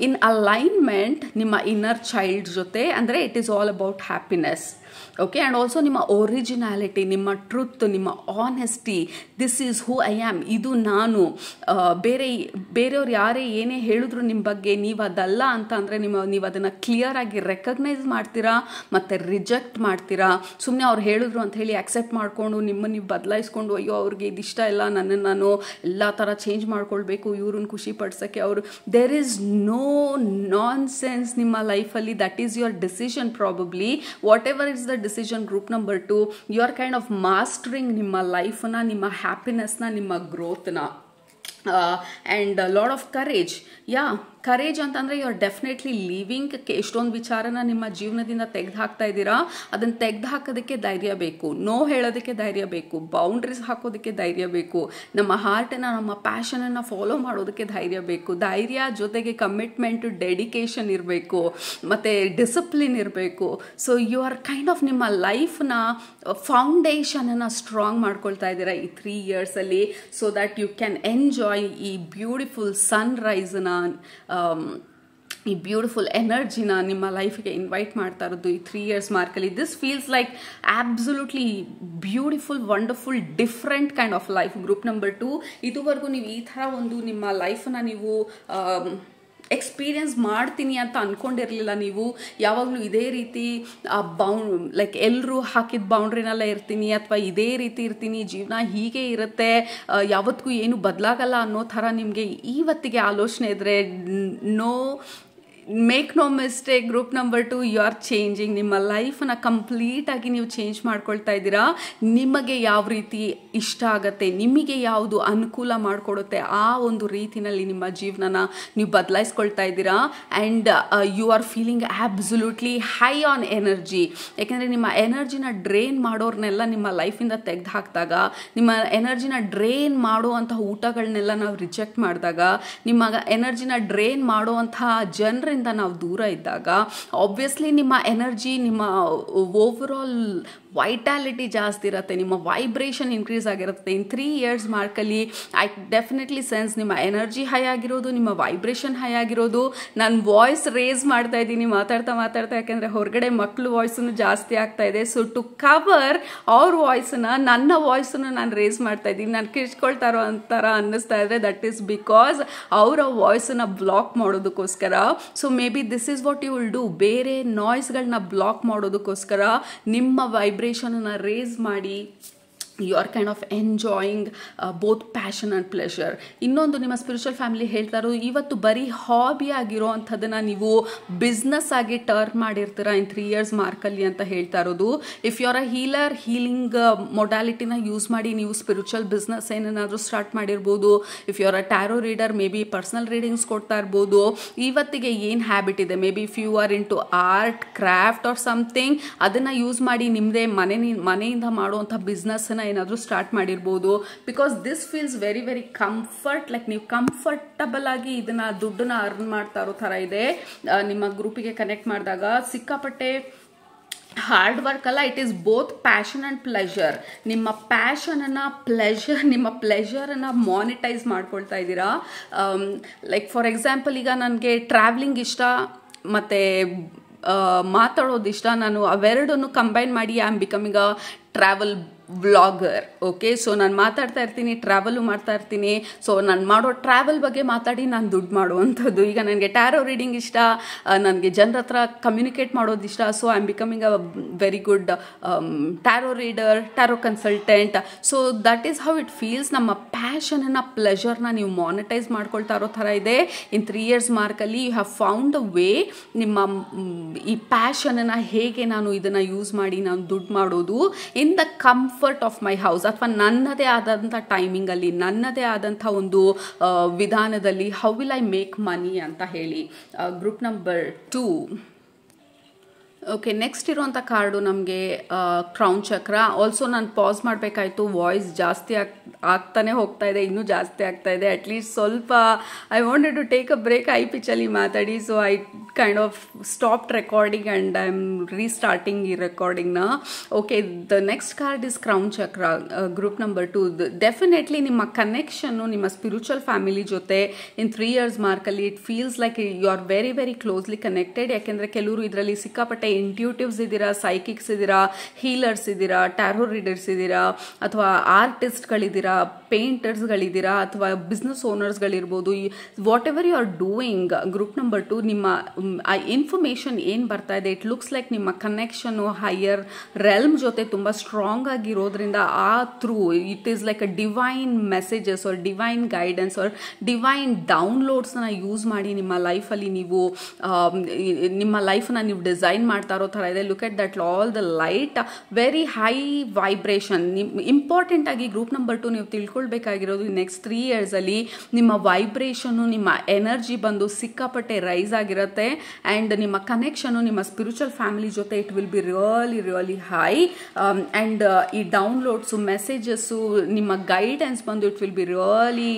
in alignment ನಿಮ್ಮ ಇನ್ನರ್ ಚೈಲ್ಡ್ ಜೊತೆ. ಅಂದರೆ it is all about happiness. Okay, and also ನಿಮ್ಮ originality, ನಿಮ್ಮ truth, ನಿಮ್ಮ honesty. This is who I am. ಇದು ನಾನು. ಬೇರೆಯವ್ರು ಯಾರೇ ಏನೇ ಹೇಳಿದ್ರು ನಿಮ್ಮ ಬಗ್ಗೆ, ನೀವು ಅದಲ್ಲ ಅಂತ ಅಂದರೆ ನೀವು ಅದನ್ನು ಕ್ಲಿಯರ್ ಆಗಿ ರೆಕಗ್ನೈಸ್ ಮಾಡ್ತೀರಾ ಮತ್ತು ರಿಜೆಕ್ಟ್ ಮಾಡ್ತೀರಾ. ಸುಮ್ಮನೆ ಅವ್ರು ಹೇಳಿದ್ರು ಅಂತ ಹೇಳಿ ಅಕ್ಸೆಪ್ಟ್ ಮಾಡಿಕೊಂಡು ನಿಮ್ಮನ್ನು ನೀವು ಬದಲಾಯಿಸ್ಕೊಂಡು, ಅಯ್ಯೋ ಅವ್ರಿಗೆ ಇದಿಷ್ಟ ಇಲ್ಲ, ನನ್ನನ್ನು ನಾನು ಎಲ್ಲ ಥರ ಚೇಂಜ್ ಮಾಡ್ಕೊಳ್ಬೇಕು ಇವ್ರನ್ನ ಖುಷಿ ಪಡ್ಸೋಕ್ಕೆ. ಅವರು there is no nonsense ನಿಮ್ಮ ಲೈಫಲ್ಲಿ. That is your decision probably. Whatever is the decision group number 2, you are kind of mastering ನಿಮ್ಮ ಲೈಫ್ನ, ನಿಮ್ಮ ಹ್ಯಾಪಿನೆಸ್ನ, ನಿಮ್ಮ ಗ್ರೋತ್ನ. And lot of courage. Courage ಅಂತಂದರೆ ಯು ಆರ್ ಡೆಫಿನೆಟ್ಲಿ ಲೀವಿಂಗ್. ಎಷ್ಟೊಂದು ವಿಚಾರನ ನಿಮ್ಮ ಜೀವನದಿಂದ ತೆಗೆದು ಹಾಕ್ತಾ ಇದ್ದೀರಾ. ಅದನ್ನು ತೆಗೆದು ಹಾಕೋದಕ್ಕೆ ಧೈರ್ಯ ಬೇಕು, ನೋ ಹೇಳೋದಕ್ಕೆ ಧೈರ್ಯ ಬೇಕು, ಬೌಂಡ್ರೀಸ್ ಹಾಕೋದಕ್ಕೆ ಧೈರ್ಯ ಬೇಕು, ನಮ್ಮ ಹಾರ್ಟನ್ನು, ನಮ್ಮ ಪ್ಯಾಷನನ್ನು ಫಾಲೋ ಮಾಡೋದಕ್ಕೆ ಧೈರ್ಯ ಬೇಕು. ಧೈರ್ಯ ಜೊತೆಗೆ ಕಮಿಟ್ಮೆಂಟು, ಡೆಡಿಕೇಶನ್ ಇರಬೇಕು, ಮತ್ತು ಡಿಸಿಪ್ಲಿನ್ ಇರಬೇಕು. So you are kind of ನಿಮ್ಮ ಲೈಫ್ನ ಫೌಂಡೇಶನನ್ನು ಸ್ಟ್ರಾಂಗ್ ಮಾಡ್ಕೊಳ್ತಾ ಇದ್ದೀರಾ ಈ 3 ಇಯರ್ಸಲ್ಲಿ, so that you can enjoy ಈ ಬ್ಯೂಟಿಫುಲ್ ಸನ್ರೈಸ್ನ, ಈ ಬ್ಯೂಟಿಫುಲ್ ಎನರ್ಜಿನ ನಿಮ್ಮ ಲೈಫಿಗೆ ಇನ್ವೈಟ್ ಮಾಡ್ತಾ ಇರೋದು ಈ 3 ಇಯರ್ಸ್ ಮಾರ್ಕಲ್ಲಿ. This feels like absolutely beautiful, wonderful, different kind of life. Group number 2, ಇದುವರೆಗೂ ನೀವು ಈ ಥರ ಒಂದು ನಿಮ್ಮ ಲೈಫನ್ನು ನೀವು ಎಕ್ಸ್ಪೀರಿಯನ್ಸ್ ಮಾಡ್ತೀನಿ ಅಂತ ಅಂದ್ಕೊಂಡಿರಲಿಲ್ಲ. ನೀವು ಯಾವಾಗಲೂ ಇದೇ ರೀತಿ ಲೈಕ್ ಎಲ್ಲರೂ ಹಾಕಿದ ಬೌಂಡ್ರಿನಲ್ಲೇ ಇರ್ತೀನಿ, ಅಥವಾ ಇದೇ ರೀತಿ ಇರ್ತೀನಿ, ಜೀವನ ಹೀಗೆ ಇರುತ್ತೆ, ಯಾವತ್ತಿಗೂ ಏನು ಬದಲಾಗಲ್ಲ ಅನ್ನೋ ಥರ ನಿಮಗೆ ಇವತ್ತಿಗೆ ಆಲೋಚನೆ ಇದ್ದರೆ, make no mistake, group number 2, you are changing. ನಿಮ್ಮ ಲೈಫನ್ನು ಕಂಪ್ಲೀಟಾಗಿ ನೀವು ಚೇಂಜ್ ಮಾಡ್ಕೊಳ್ತಾ ಇದ್ದೀರಾ. ನಿಮಗೆ ಯಾವ ರೀತಿ ಇಷ್ಟ ಆಗುತ್ತೆ, ನಿಮಗೆ ಯಾವುದು ಅನುಕೂಲ ಮಾಡಿಕೊಡುತ್ತೆ, ಆ ಒಂದು ರೀತಿಯಲ್ಲಿ ನಿಮ್ಮ ಜೀವನನ ನೀವು ಬದಲಾಯಿಸ್ಕೊಳ್ತಾ ಇದ್ದೀರಾ. And you are feeling absolutely high on energy. ಯಾಕೆಂದರೆ ನಿಮ್ಮ ಎನರ್ಜಿನ ಡ್ರೈನ್ ಮಾಡೋರ್ನೆಲ್ಲ ನಿಮ್ಮ ಲೈಫಿಂದ ತೆಗೆದು ಹಾಕಿದಾಗ, ನಿಮ್ಮ ಎನರ್ಜಿನ ಡ್ರೈನ್ ಮಾಡುವಂತಹ ಊಟಗಳನ್ನೆಲ್ಲ ನಾವು ರಿಜೆಕ್ಟ್ ಮಾಡಿದಾಗ, ನಿಮ್ಮ ಎನರ್ಜಿನ ಡ್ರೈನ್ ಮಾಡುವಂತಹ ಜನರಿಂದ ನಾವು ದೂರ ಇದ್ದಾಗ, ಆಬ್ವಿಯಸ್ಲಿ ನಿಮ್ಮ ಎನರ್ಜಿ, ನಿಮ್ಮ ಓವರಾಲ್ ವೈಟಾಲಿಟಿ ಜಾಸ್ತಿ ಇರುತ್ತೆ, ನಿಮ್ಮ ವೈಬ್ರೇಷನ್ ಇನ್ಕ್ರೀಸ್ ಆಗಿರುತ್ತೆ. ಇನ್ 3 ಇಯರ್ಸ್ ಮಾರ್ಕಲ್ಲಿ ಐ ಡೆಫಿನೆಟ್ಲಿ ಸೆನ್ಸ್ ನಿಮ್ಮ ಎನರ್ಜಿ ಹೈ ಆಗಿರೋದು, ನಿಮ್ಮ ವೈಬ್ರೇಷನ್ ಹೈ ಆಗಿರೋದು. ನಾನು ವಾಯ್ಸ್ ರೇಸ್ ಮಾಡ್ತಾ ಇದ್ದೀನಿ ಮಾತಾಡ್ತಾ, ಯಾಕೆಂದರೆ ಹೊರಗಡೆ ಮಕ್ಕಳು ವಾಯ್ಸನ್ನು ಜಾಸ್ತಿ ಆಗ್ತಾ ಇದೆ. ಸೊ ಟು ಕವರ್ ಅವ್ರ ವಾಯ್ಸನ್ನ, ನನ್ನ ವಾಯ್ಸನ್ನು ನಾನು ರೇಸ್ ಮಾಡ್ತಾ ಇದ್ದೀನಿ. ನಾನು ಕಿರ್ಚ್ಕೊಳ್ತಾ ಇರೋ ಅಂತರ ಅನ್ನಿಸ್ತಾ ಇದ್ರೆ, ದಟ್ ಈಸ್ ಬಿಕಾಸ್ ಅವರ ವಾಯ್ಸನ್ನು ಬ್ಲಾಕ್ ಮಾಡೋದಕ್ಕೋಸ್ಕರ. So maybe this is what you will do. ಬೇರೆ ನಾಯ್ಸ್ಗಳನ್ನ ಬ್ಲಾಕ್ ಮಾಡೋದಕ್ಕೋಸ್ಕರ ನಿಮ್ಮ ವೈಬ್ರೇಷನನ್ನು ರೇಸ್ ಮಾಡಿ you are kind of enjoying both passion and pleasure. ಇನ್ನೊಂದು, ನಿಮ್ಮ ಸ್ಪಿರಿಚುವಲ್ ಫ್ಯಾಮಿಲಿ ಹೇಳ್ತಾ ಇರೋದು, ಇವತ್ತು ಬರೀ ಹಾಬಿ ಆಗಿರೋ ಅಂಥದ್ದನ್ನು ನೀವು ಬಿಸ್ನೆಸ್ ಆಗಿ ಟರ್ನ್ ಮಾಡಿರ್ತೀರ ಇನ್ 3 ಇಯರ್ಸ್ ಮಾರ್ಕಲ್ಲಿ ಅಂತ ಹೇಳ್ತಾ ಇರೋದು. If you are a healer, healing ಮೊಡಾಲಿಟಿನ ಯೂಸ್ ಮಾಡಿ ನೀವು ಸ್ಪಿರಿಚುವಲ್ ಬಿಸ್ನೆಸ್ ಏನೇನಾದರೂ ಸ್ಟಾರ್ಟ್ ಮಾಡಿರ್ಬೋದು. If you are a tarot reader, maybe personal readings ಕೊಡ್ತಾ ಇರ್ಬೋದು. ಇವತ್ತಿಗೆ ಏನು ಹ್ಯಾಬಿಟ್ ಇದೆ, maybe if you are into art, craft or something, ಅದನ್ನು ಯೂಸ್ ಮಾಡಿ ನಿಮ್ಮದೇ ಮನೆಯಿಂದ ಮಾಡುವಂಥ ಬಿಸ್ನೆಸ್ಸನ್ನು ಏನಾದರೂ ಸ್ಟಾರ್ಟ್ ಮಾಡಿರ್ಬೋದು. Because this feels very very comfort, like ನೀವು ಕಂಫರ್ಟಬಲ್ ಆಗಿ ಇದನ್ನ ದುಡ್ಡನ್ನ ಅರ್ನ್ ಮಾಡ್ತಾ ಇರೋ ಥರ ಇದೆ. ನಿಮ್ಮ ಗ್ರೂಪಿಗೆ ಕನೆಕ್ಟ್ ಮಾಡಿದಾಗ ಸಿಕ್ಕಾಪಟ್ಟೆ ಹಾರ್ಡ್ ವರ್ಕ್ ಅಲ್ಲ, it is both passion and pleasure. ನಿಮ್ಮ ಪ್ಯಾಷನನ್ನು ನಿಮ್ಮ ಪ್ಲೆಷರನ್ನು ಮಾನಿಟೈಸ್ ಮಾಡ್ಕೊಳ್ತಾ ಇದ್ದೀರಾ. ಲೈಕ್ ಫಾರ್ ಎಕ್ಸಾಂಪಲ್, ಈಗ ನನಗೆ ಟ್ರಾವೆಲಿಂಗ್ ಇಷ್ಟ ಮತ್ತು ಮಾತಾಡೋದು ಇಷ್ಟ. ನಾನು ಅವೆರಡನ್ನು ಕಂಬೈನ್ ಮಾಡಿ I am becoming a travel vlogger. Okay, so ನಾನು ಮಾತಾಡ್ತಾ ಇರ್ತೀನಿ, ಟ್ರಾವೆಲು ಮಾಡ್ತಾ ಇರ್ತೀನಿ. ಸೊ ನಾನು ಮಾಡೋ ಟ್ರಾವೆಲ್ ಬಗ್ಗೆ ಮಾತಾಡಿ ನಾನು ದುಡ್ಡು ಮಾಡುವಂಥದ್ದು. ಈಗ ನನಗೆ ಟ್ಯಾರೋ ರೀಡಿಂಗ್ ಇಷ್ಟ, ನನಗೆ ಜನರ ಹತ್ರ ಕಮ್ಯುನಿಕೇಟ್ ಮಾಡೋದು ಇಷ್ಟ. So I am becoming a very good tarot reader, tarot consultant. So that is how it feels. ನಮ್ಮ ಪ್ಯಾಷನನ್ನು, ಪ್ಲೆಷರ್ನ ನೀವು ಮಾನಿಟೈಸ್ ಮಾಡ್ಕೊಳ್ತಾ ಇರೋ ಥರ ಇದೆ. ಇನ್ 3 ಇಯರ್ಸ್ ಮಾರ್ಕಲ್ಲಿ you have found a way. ನಿಮ್ಮ ಈ ಪ್ಯಾಷನನ್ನು ಹೇಗೆ ನಾನು ಇದನ್ನು ಯೂಸ್ ಮಾಡಿ ನಾನು ದುಡ್ಡು ಮಾಡೋದು in the comfort of my house, ಅಥವಾ ನನ್ನದೇ ಆದಂಥ ಟೈಮಿಂಗಲ್ಲಿ, ನನ್ನದೇ ಆದಂಥ ಒಂದು ವಿಧಾನದಲ್ಲಿ how will I make money ಅಂತ ಹೇಳಿ. Group number 2. ಓಕೆ, ನೆಕ್ಸ್ಟ್ ಇರುವಂಥ ಕಾರ್ಡು ನಮಗೆ ಕ್ರೌನ್ ಚಕ್ರ. ಆಲ್ಸೋ ನಾನು ಪಾಸ್ ಮಾಡಬೇಕಾಯಿತು, ವಾಯ್ಸ್ ಜಾಸ್ತಿ ಆಗ್ತಾನೆ ಹೋಗ್ತಾ ಇದೆ, ಇನ್ನೂ ಜಾಸ್ತಿ ಆಗ್ತಾ ಇದೆ. ಅಟ್ಲೀಸ್ಟ್ ಸ್ವಲ್ಪ I wanted to take a break I ಪಿಚಲ್ಲಿ ಮಾತಾಡಿ. So I kind of stopped recording and I am restarting ಈ ರೆಕಾರ್ಡಿಂಗ್ನ. Okay, the next card is crown chakra, group number 2. Definitely ನಿಮ್ಮ ಕನೆಕ್ಷನ್ನು ನಿಮ್ಮ ಸ್ಪಿರಿಚುವಲ್ ಫ್ಯಾಮಿಲಿ ಜೊತೆ ಇನ್ 3 ಇಯರ್ಸ್ ಮಾರ್ಕಲ್ಲಿ it feels like you are very very closely connected. ಯಾಕೆಂದರೆ ಕೆಲವರು ಇದರಲ್ಲಿ ಸಿಕ್ಕಾಪಟ್ಟೆ ಇಂಟ್ಯೂಟಿವ್ಸ್ ಇದ್ದೀರಾ, ಸೈಕಿಕ್ಸ್ ಇದ್ದೀರಾ, ಹೀಲರ್ಸ್ ಇದ್ದೀರಾ, ಟ್ಯಾರೋ ರೀಡರ್ಸ್ ಇದ್ದೀರಾ, ಅಥವಾ ಆರ್ಟಿಸ್ಟ್ಗಳಿದ್ದೀರಾ, ಪೇಂಟರ್ಸ್ಗಳಿದ್ದೀರಾ, ಅಥವಾ ಬಿಸ್ನೆಸ್ ಓನರ್ಸ್ಗಳಿರ್ಬೋದು. Whatever you are doing, group number 2, ನಿಮ್ಮ ಇನ್ಫಾರ್ಮೇಷನ್ ಏನು ಬರ್ತಾ ಇದೆ, ಇಟ್ ಲುಕ್ಸ್ ಲೈಕ್ ನಿಮ್ಮ ಕನೆಕ್ಷನ್ನು ಹೈಯರ್ ರೆಲ್ಮ್ ಜೊತೆ ತುಂಬ ಸ್ಟ್ರಾಂಗ್ ಆಗಿರೋದ್ರಿಂದ ಆ through it is like a divine messages or divine guidance or divine ಡೌನ್ಲೋಡ್ಸ್ನ ಯೂಸ್ ಮಾಡಿ ನಿಮ್ಮ ಲೈಫಲ್ಲಿ ನೀವು ನಿಮ್ಮ ಲೈಫನ್ನ ನೀವು ಡಿಸೈನ್ ಮಾಡ್ತಾ ಮಾಡ್ತಾ ಇರೋ ಥರ ಇದೆ. Look at that all the light, very high vibration. Important ಆಗಿ ಗ್ರೂಪ್ ನಂಬರ್ 2 ನೀವು ತಿಳ್ಕೊಳ್ಬೇಕಾಗಿರೋದು ನೆಕ್ಸ್ಟ್ 3 years ಅಲ್ಲಿ ನಿಮ್ಮ ವೈಬ್ರೇಷನ್ನು, ನಿಮ್ಮ ಎನರ್ಜಿ ಬಂದು ಸಿಕ್ಕಾಪಟ್ಟೆ ರೈಸ್ ಆಗಿರುತ್ತೆ. ಆ್ಯಂಡ್ ನಿಮ್ಮ ಕನೆಕ್ಷನು ನಿಮ್ಮ ಸ್ಪಿರಿಚುವಲ್ ಫ್ಯಾಮಿಲಿ ಜೊತೆ it will be really high. And ಈ ಡೌನ್ಲೋಡ್ಸು, ಮೆಸೇಜಸ್ಸು, ನಿಮ್ಮ ಗೈಡೆನ್ಸ್ ಬಂದು it will be really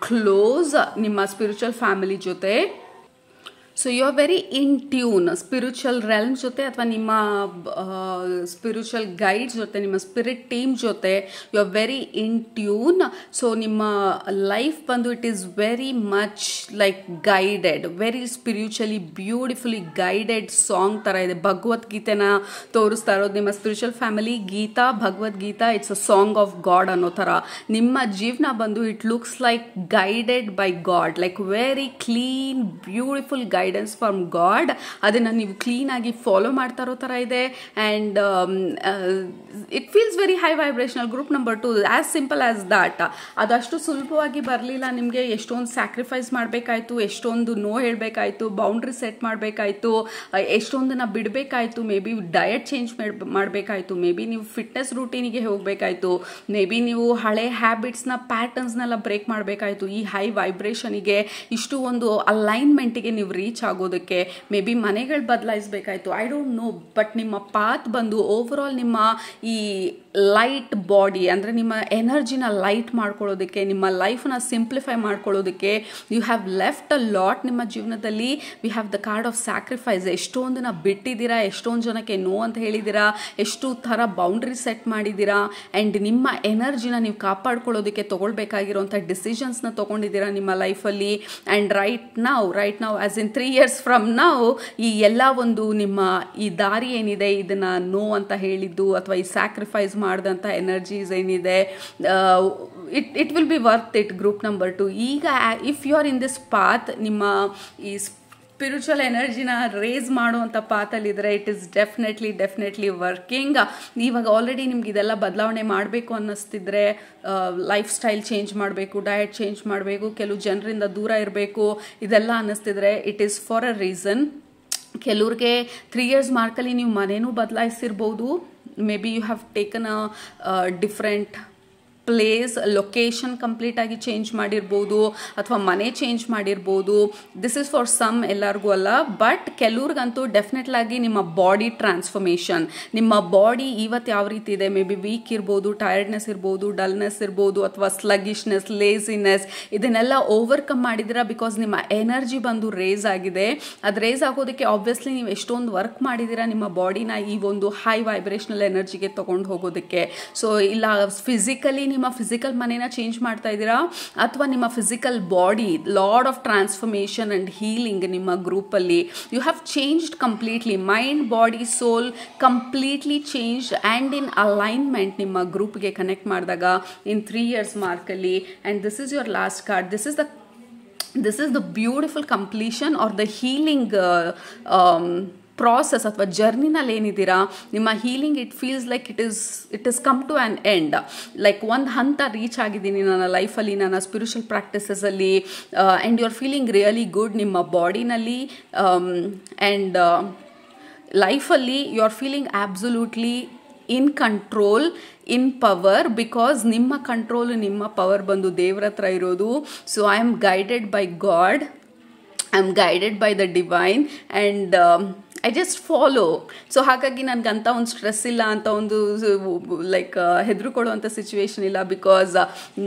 close ನಿಮ್ಮ ಸ್ಪಿರಿಚುವಲ್ ಫ್ಯಾಮಿಲಿ ಜೊತೆ. So you are very in tune spiritual realm ಜೊತೆ, ಅಥವಾ ನಿಮ್ಮ ಸ್ಪಿರಿಚುವಲ್ ಗೈಡ್ಸ್ ಜೊತೆ, ನಿಮ್ಮ ಸ್ಪಿರಿಟ್ ಟೀಮ್ ಜೊತೆ you are very in tune. So ನಿಮ್ಮ ಲೈಫ್ ಬಂದು it is very much like guided, very spiritually beautifully guided song ಥರ ಇದೆ. ಭಗವದ್ಗೀತೆನ ತೋರಿಸ್ತಾ ಇರೋದು ನಿಮ್ಮ spiritual family. Gita, Bhagavad Gita it's a song of God ಅನ್ನೋ ಥರ ನಿಮ್ಮ ಜೀವನ ಬಂದು it looks like guided by God, like very clean beautiful guidance from God. ಅದನ್ನು ನೀವು ಕ್ಲೀನ್ ಆಗಿ ಫಾಲೋ ಮಾಡ್ತಾ ಇರೋ ಥರ ಇದೆ. And it feels very high vibrational. Group number 2 as simple as that. ಅದಷ್ಟು ಸುಲಭವಾಗಿ ಬರಲಿಲ್ಲ ನಿಮಗೆ. ಎಷ್ಟೊಂದು ಸ್ಯಾಕ್ರಿಫೈಸ್ ಮಾಡಬೇಕಾಯ್ತು, ಎಷ್ಟೊಂದು ನೋ ಹೇಳಬೇಕಾಯ್ತು, ಬೌಂಡ್ರಿ ಸೆಟ್ ಮಾಡಬೇಕಾಯ್ತು, ಎಷ್ಟೊಂದನ್ನ ಬಿಡಬೇಕಾಯ್ತು. Maybe diet change ಮಾಡಬೇಕಾಯ್ತು, may be ನೀವು ಫಿಟ್ನೆಸ್ ರೂಟೀನಿಗೆ ಹೋಗಬೇಕಾಯ್ತು, ಮೇ ಬಿ ನೀವು ಹಳೆ ಹ್ಯಾಬಿಟ್ಸ್ನ ಪ್ಯಾಟರ್ನ್ಸ್ನೆಲ್ಲ ಬ್ರೇಕ್ ಮಾಡಬೇಕಾಯ್ತು. ಈ ಹೈ ವೈಬ್ರೇಷನಿಗೆ, ಇಷ್ಟು ಒಂದು ಅಲೈನ್ಮೆಂಟಿಗೆ ನೀವು ರೀಚ್ ಆಗೋದಕ್ಕೆ ಮೇ ಬಿ ಮನೆಗಳು ಬದಲಾಯಿಸಬೇಕಾಯ್ತು. I don't know. ಬಟ್ ನಿಮ್ಮ ಪಾತ್ ಬಂದು ಓವರ್ ಆಲ್ ನಿಮ್ಮ ಈ ಲೈಟ್ ಬಾಡಿ, ಅಂದರೆ ನಿಮ್ಮ ಎನರ್ಜಿನ ಲೈಟ್ ಮಾಡ್ಕೊಳ್ಳೋದಕ್ಕೆ, ನಿಮ್ಮ ಲೈಫ್ನ ಸಿಂಪ್ಲಿಫೈ ಮಾಡ್ಕೊಳ್ಳೋದಕ್ಕೆ you have left a lot ನಿಮ್ಮ ಜೀವನದಲ್ಲಿ. We have the card of sacrifice. ಎಷ್ಟೊಂದನ್ನ ಬಿಟ್ಟಿದ್ದೀರಾ, ಎಷ್ಟೊಂದು ಜನಕ್ಕೆ ನೋ ಅಂತ ಹೇಳಿದ್ದೀರಾ, ಎಷ್ಟು ಥರ ಬೌಂಡ್ರಿ ಸೆಟ್ ಮಾಡಿದ್ದೀರಾ. ಆ್ಯಂಡ್ ನಿಮ್ಮ ಎನರ್ಜಿನ ನೀವು ಕಾಪಾಡ್ಕೊಳ್ಳೋದಕ್ಕೆ ತೊಗೊಳ್ಬೇಕಾಗಿರೋಂಥ ಡಿಸಿಷನ್ಸ್ನ ತೊಗೊಂಡಿದ್ದೀರಾ ನಿಮ್ಮ ಲೈಫಲ್ಲಿ. ಆ್ಯಂಡ್ ರೈಟ್ ನಾವು ಆ್ಯಸ್ ಇನ್ 3 years ಫ್ರಮ್ ನಾವು ಈ ಎಲ್ಲ ಒಂದು ನಿಮ್ಮ ಈ ದಾರಿ ಏನಿದೆ, ಇದನ್ನು ನೋ ಅಂತ ಹೇಳಿದ್ದು ಅಥವಾ ಈ ಸ್ಯಾಕ್ರಿಫೈಸ್ ಮಾಡಿದಂಥ ಎನರ್ಜೀಸ್ ಏನಿದೆ, it will be worth it. Group number 2 ಈಗ if you are in this path, ನಿಮ್ಮ ಈ ಸ್ಪಿರಿಚುವಲ್ ಎನರ್ಜಿನ ರೇಸ್ ಮಾಡುವಂಥ ಪಾತಲ್ಲಿದ್ದರೆ ಇಟ್ ಈಸ್ ಡೆಫಿನೆಟ್ಲಿ ವರ್ಕಿಂಗ್. ಇವಾಗ ಆಲ್ರೆಡಿ ನಿಮ್ಗೆ ಇದೆಲ್ಲ ಬದಲಾವಣೆ ಮಾಡಬೇಕು ಅನ್ನಿಸ್ತಿದ್ರೆ, ಲೈಫ್ ಸ್ಟೈಲ್ ಚೇಂಜ್ ಮಾಡಬೇಕು, ಡಯಟ್ ಚೇಂಜ್ ಮಾಡಬೇಕು, ಕೆಲವು ಜನರಿಂದ ದೂರ ಇರಬೇಕು, ಇದೆಲ್ಲ ಅನ್ನಿಸ್ತಿದ್ರೆ it is for a reason. ಕೆಲವ್ರಿಗೆ 3 years ಮಾರ್ಕಲ್ಲಿ ನೀವು ಮನೇನೂ ಬದಲಾಯಿಸಿರ್ಬೋದು. Maybe you have taken a different place, location complete ಆಗಿ ಚೇಂಜ್ ಮಾಡಿರ್ಬೋದು, ಅಥವಾ ಮನೆ ಚೇಂಜ್ ಮಾಡಿರ್ಬೋದು. ದಿಸ್ ಇಸ್ ಫಾರ್ ಸಮ್, ಎಲ್ಲರಿಗೂ ಅಲ್ಲ. ಬಟ್ ಕೆಲವ್ರಿಗಂತೂ ಡೆಫಿನೆಟ್ಲಾಗಿ ನಿಮ್ಮ ಬಾಡಿ ಟ್ರಾನ್ಸ್ಫಾರ್ಮೇಷನ್, ನಿಮ್ಮ ಬಾಡಿ ಇವತ್ತು ಯಾವ ರೀತಿ ಇದೆ, ಮೇ ಬಿ ವೀಕ್ ಇರ್ಬೋದು, ಟಯರ್ಡ್ನೆಸ್ ಇರ್ಬೋದು, ಡಲ್ನೆಸ್ ಇರ್ಬೋದು, ಅಥವಾ ಸ್ಲಗಿಶ್ನೆಸ್, ಲೇಸಿನೆಸ್, ಇದನ್ನೆಲ್ಲ ಓವರ್ಕಮ್ ಮಾಡಿದ್ದೀರಾ. ಬಿಕಾಸ್ ನಿಮ್ಮ ಎನರ್ಜಿ ಬಂದು ರೇಸ್ ಆಗಿದೆ. ಅದು ರೇಸ್ ಆಗೋದಕ್ಕೆ ಆಬ್ವಿಯಸ್ಲಿ ನೀವು ಎಷ್ಟೊಂದು ವರ್ಕ್ ಮಾಡಿದ್ದೀರಾ ನಿಮ್ಮ ಬಾಡಿನ ಈ ಒಂದು ಹೈ ವೈಬ್ರೇಷನಲ್ ಎನರ್ಜಿಗೆ ತೊಗೊಂಡು ಹೋಗೋದಕ್ಕೆ. ಸೊ ಇಲ್ಲ ಫಿಸಿಕಲಿ ನಿಮ್ಮ ಫಿಸಿಕಲ್ ಮನೇನ ಚೇಂಜ್ ಮಾಡ್ತಾ ಇದ್ದೀರಾ, ಅಥವಾ ನಿಮ್ಮ physical body, lord of transformation and healing ನಿಮ್ಮ ಗ್ರೂಪಲ್ಲಿ you have changed completely. Mind, body, soul completely change and in alignment ನಿಮ್ಮ ಗ್ರೂಪ್ಗೆ ಕನೆಕ್ಟ್ ಮಾಡಿದಾಗ ಇನ್ 3 years ಮಾರ್ಕಲ್ಲಿ. And this is your last card. This is the beautiful completion or the healing process ಅಥವಾ ಜರ್ನಿನಲ್ಲಿ ಏನಿದ್ದೀರಾ, ನಿಮ್ಮ healing it feels like it is come to an end. Like ಒಂದು ಹಂತ ರೀಚ್ ಆಗಿದ್ದೀನಿ ನನ್ನ ಲೈಫಲ್ಲಿ, ನನ್ನ ಸ್ಪಿರಿಚುವಲ್ ಪ್ರಾಕ್ಟೀಸಸಲ್ಲಿ. And you are feeling really good ನಿಮ್ಮ ಬಾಡಿನಲ್ಲಿ. ಆ್ಯಂಡ್ ಲೈಫಲ್ಲಿ you are feeling absolutely in control, in power, because ನಿಮ್ಮ ಕಂಟ್ರೋಲು, ನಿಮ್ಮ ಪವರ್ ಬಂದು ದೇವ್ರ ಹತ್ರ ಇರೋದು. So I am guided by God, I am guided by the divine, and I just follow. So ಹಾಗಾಗಿ ನನಗಂತ ಒಂದು ಸ್ಟ್ರೆಸ್ ಇಲ್ಲ, ಅಂತ ಒಂದು ಲೈಕ್ ಹೆದರುಕೊಳ್ಳುವಂಥ ಸಿಚುವೇಶನ್ ಇಲ್ಲ. ಬಿಕಾಸ್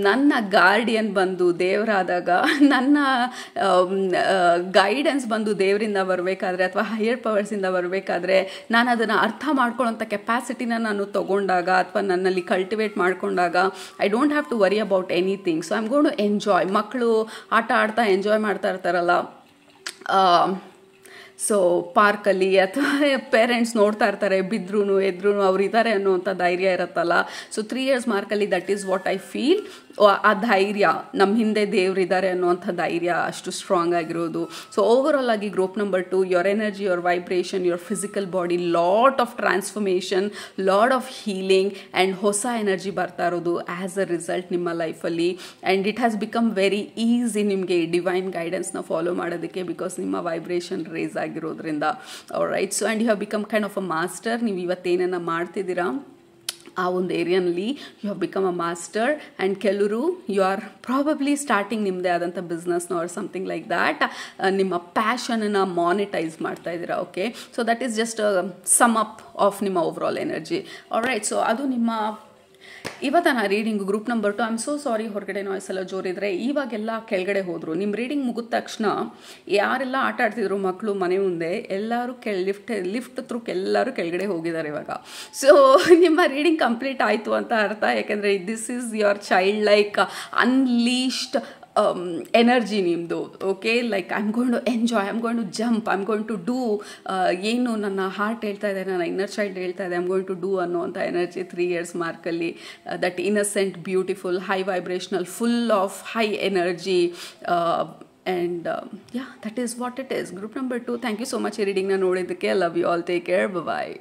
ನನ್ನ ಗಾರ್ಡಿಯನ್ ಬಂದು ದೇವರಾದಾಗ, ನನ್ನ ಗೈಡೆನ್ಸ್ ಬಂದು ದೇವರಿಂದ ಬರಬೇಕಾದ್ರೆ ಅಥವಾ ಹೈಯರ್ ಪವರ್ಸಿಂದ ಬರಬೇಕಾದ್ರೆ, ನಾನು ಅದನ್ನು ಅರ್ಥ ಮಾಡ್ಕೊಳ್ಳೋಂಥ ಕೆಪಾಸಿಟಿನ ನಾನು ತೊಗೊಂಡಾಗ ಅಥವಾ ನನ್ನಲ್ಲಿ ಕಲ್ಟಿವೇಟ್ ಮಾಡ್ಕೊಂಡಾಗ I don't have to worry about anything. So I am gonna enjoy. ಮಕ್ಕಳು ಆಟ ಆಡ್ತಾ ಎಂಜಾಯ್ ಮಾಡ್ತಾ ಇರ್ತಾರಲ್ಲ, ಸೊ ಪಾರ್ಕಲ್ಲಿ ಅಥವಾ ಪೇರೆಂಟ್ಸ್ ನೋಡ್ತಾ ಇರ್ತಾರೆ, ಬಿದ್ರೂ ಎದ್ರೂ ಅವ್ರು ಇದ್ದಾರೆ ಅನ್ನೋವಂಥ ಧೈರ್ಯ ಇರುತ್ತಲ್ಲ. ಸೊ 3 years ಮಾರ್ಕಲ್ಲಿ that is what I feel. ಆ ಧೈರ್ಯ, ನಮ್ಮ ಹಿಂದೆ ದೇವರಿದ್ದಾರೆ ಅನ್ನೋವಂಥ ಧೈರ್ಯ ಅಷ್ಟು ಸ್ಟ್ರಾಂಗ್ ಆಗಿರೋದು. ಸೊ ಓವರ್ ಆಲ್ ಆಗಿ group number 2, your energy, your vibration, your physical body, lot of transformation, lot of healing and ಹೊಸ ಎನರ್ಜಿ ಬರ್ತಾ ಇರೋದು ಆ್ಯಸ್ ಅ ರಿಸಲ್ಟ್ ನಿಮ್ಮ ಲೈಫಲ್ಲಿ. And it has become very easy ನಿಮಗೆ ಡಿವೈನ್ ಗೈಡೆನ್ಸ್ನ follow ಮಾಡೋದಕ್ಕೆ, because ನಿಮ್ಮ ವೈಬ್ರೇಷನ್ ರೇಸ್ ಆಗಿದೆ. ಆಗಿರೋದ್ರಿಂದ. Right, so and you have become kind of a master. ನೀವು ಇವತ್ತೇನನ್ನ ಮಾಡ್ತಿದ್ದೀರಾ ಆ ಒಂದು ಏರಿಯಾನಲ್ಲಿ you have become a master. And ಕೆಲವರು ಯು ಆರ್ ಪ್ರಾಬಬ್ಲಿ ಸ್ಟಾರ್ಟಿಂಗ್ ನಿಮ್ಮದೇ ಆದಂಥ ಬಿಸ್ನೆಸ್ನ ಆರ್ ಸಮಥಿಂಗ್ ಲೈಕ್ ದ್ಯಾಟ್. ನಿಮ್ಮ ಪ್ಯಾಷನನ್ನು ಮಾನಿಟೈಸ್ ಮಾಡ್ತಾ ಇದ್ದೀರಾ. Okay, so that is just sum up of ನಿಮ್ಮ ಓವರಾಲ್ ಎನರ್ಜಿ. ಆಲ್ರೈಟ್, ಸೊ ಅದು ನಿಮ್ಮ ಇವತ್ತಿನ reading group number 2. I am so sorry, ಹೊರಗಡೆ ನಾಯ್ಸ್ ಎಲ್ಲ ಜೋರಿದ್ರೆ. ಇವಾಗೆಲ್ಲ ಕೆಳಗಡೆ ಹೋದರು. ನಿಮ್ಮ ರೀಡಿಂಗ್ ಮುಗಿದ ತಕ್ಷಣ ಯಾರೆಲ್ಲ ಆಟ ಆಡ್ತಿದ್ರು ಮಕ್ಕಳು ಮನೆ ಮುಂದೆ, ಎಲ್ಲರೂ ಲಿಫ್ಟ್ ಥ್ರೂ ಎಲ್ಲರೂ ಕೆಳಗಡೆ ಹೋಗಿದ್ದಾರೆ ಇವಾಗ. ಸೊ ನಿಮ್ಮ ರೀಡಿಂಗ್ ಕಂಪ್ಲೀಟ್ ಆಯಿತು ಅಂತ ಅರ್ಥ. ಯಾಕೆಂದರೆ this is your child like unleashed energy ನಿಮ್ಮದು. Okay, like I am going to enjoy, I am going to jump, I am going to do, ಏನು ನನ್ನ ಹಾರ್ಟ್ ಹೇಳ್ತಾ ಇದೆ, ನನ್ನ ಇನ್ನರ್ ಚೈಲ್ಡ್ ಹೇಳ್ತಾ ಇದೆ, I am going to do ಅನ್ನೋವಂಥ energy 3 years ಮಾರ್ಕಲ್ಲಿ. That innocent, beautiful, high vibrational, full of high energy. And yeah, that is what it is. Group number 2, thank you so much ಈ ರೀಡಿಂಗ್ನ ನೋಡಿದ್ದಕ್ಕೆ. Love you all, take care, bye.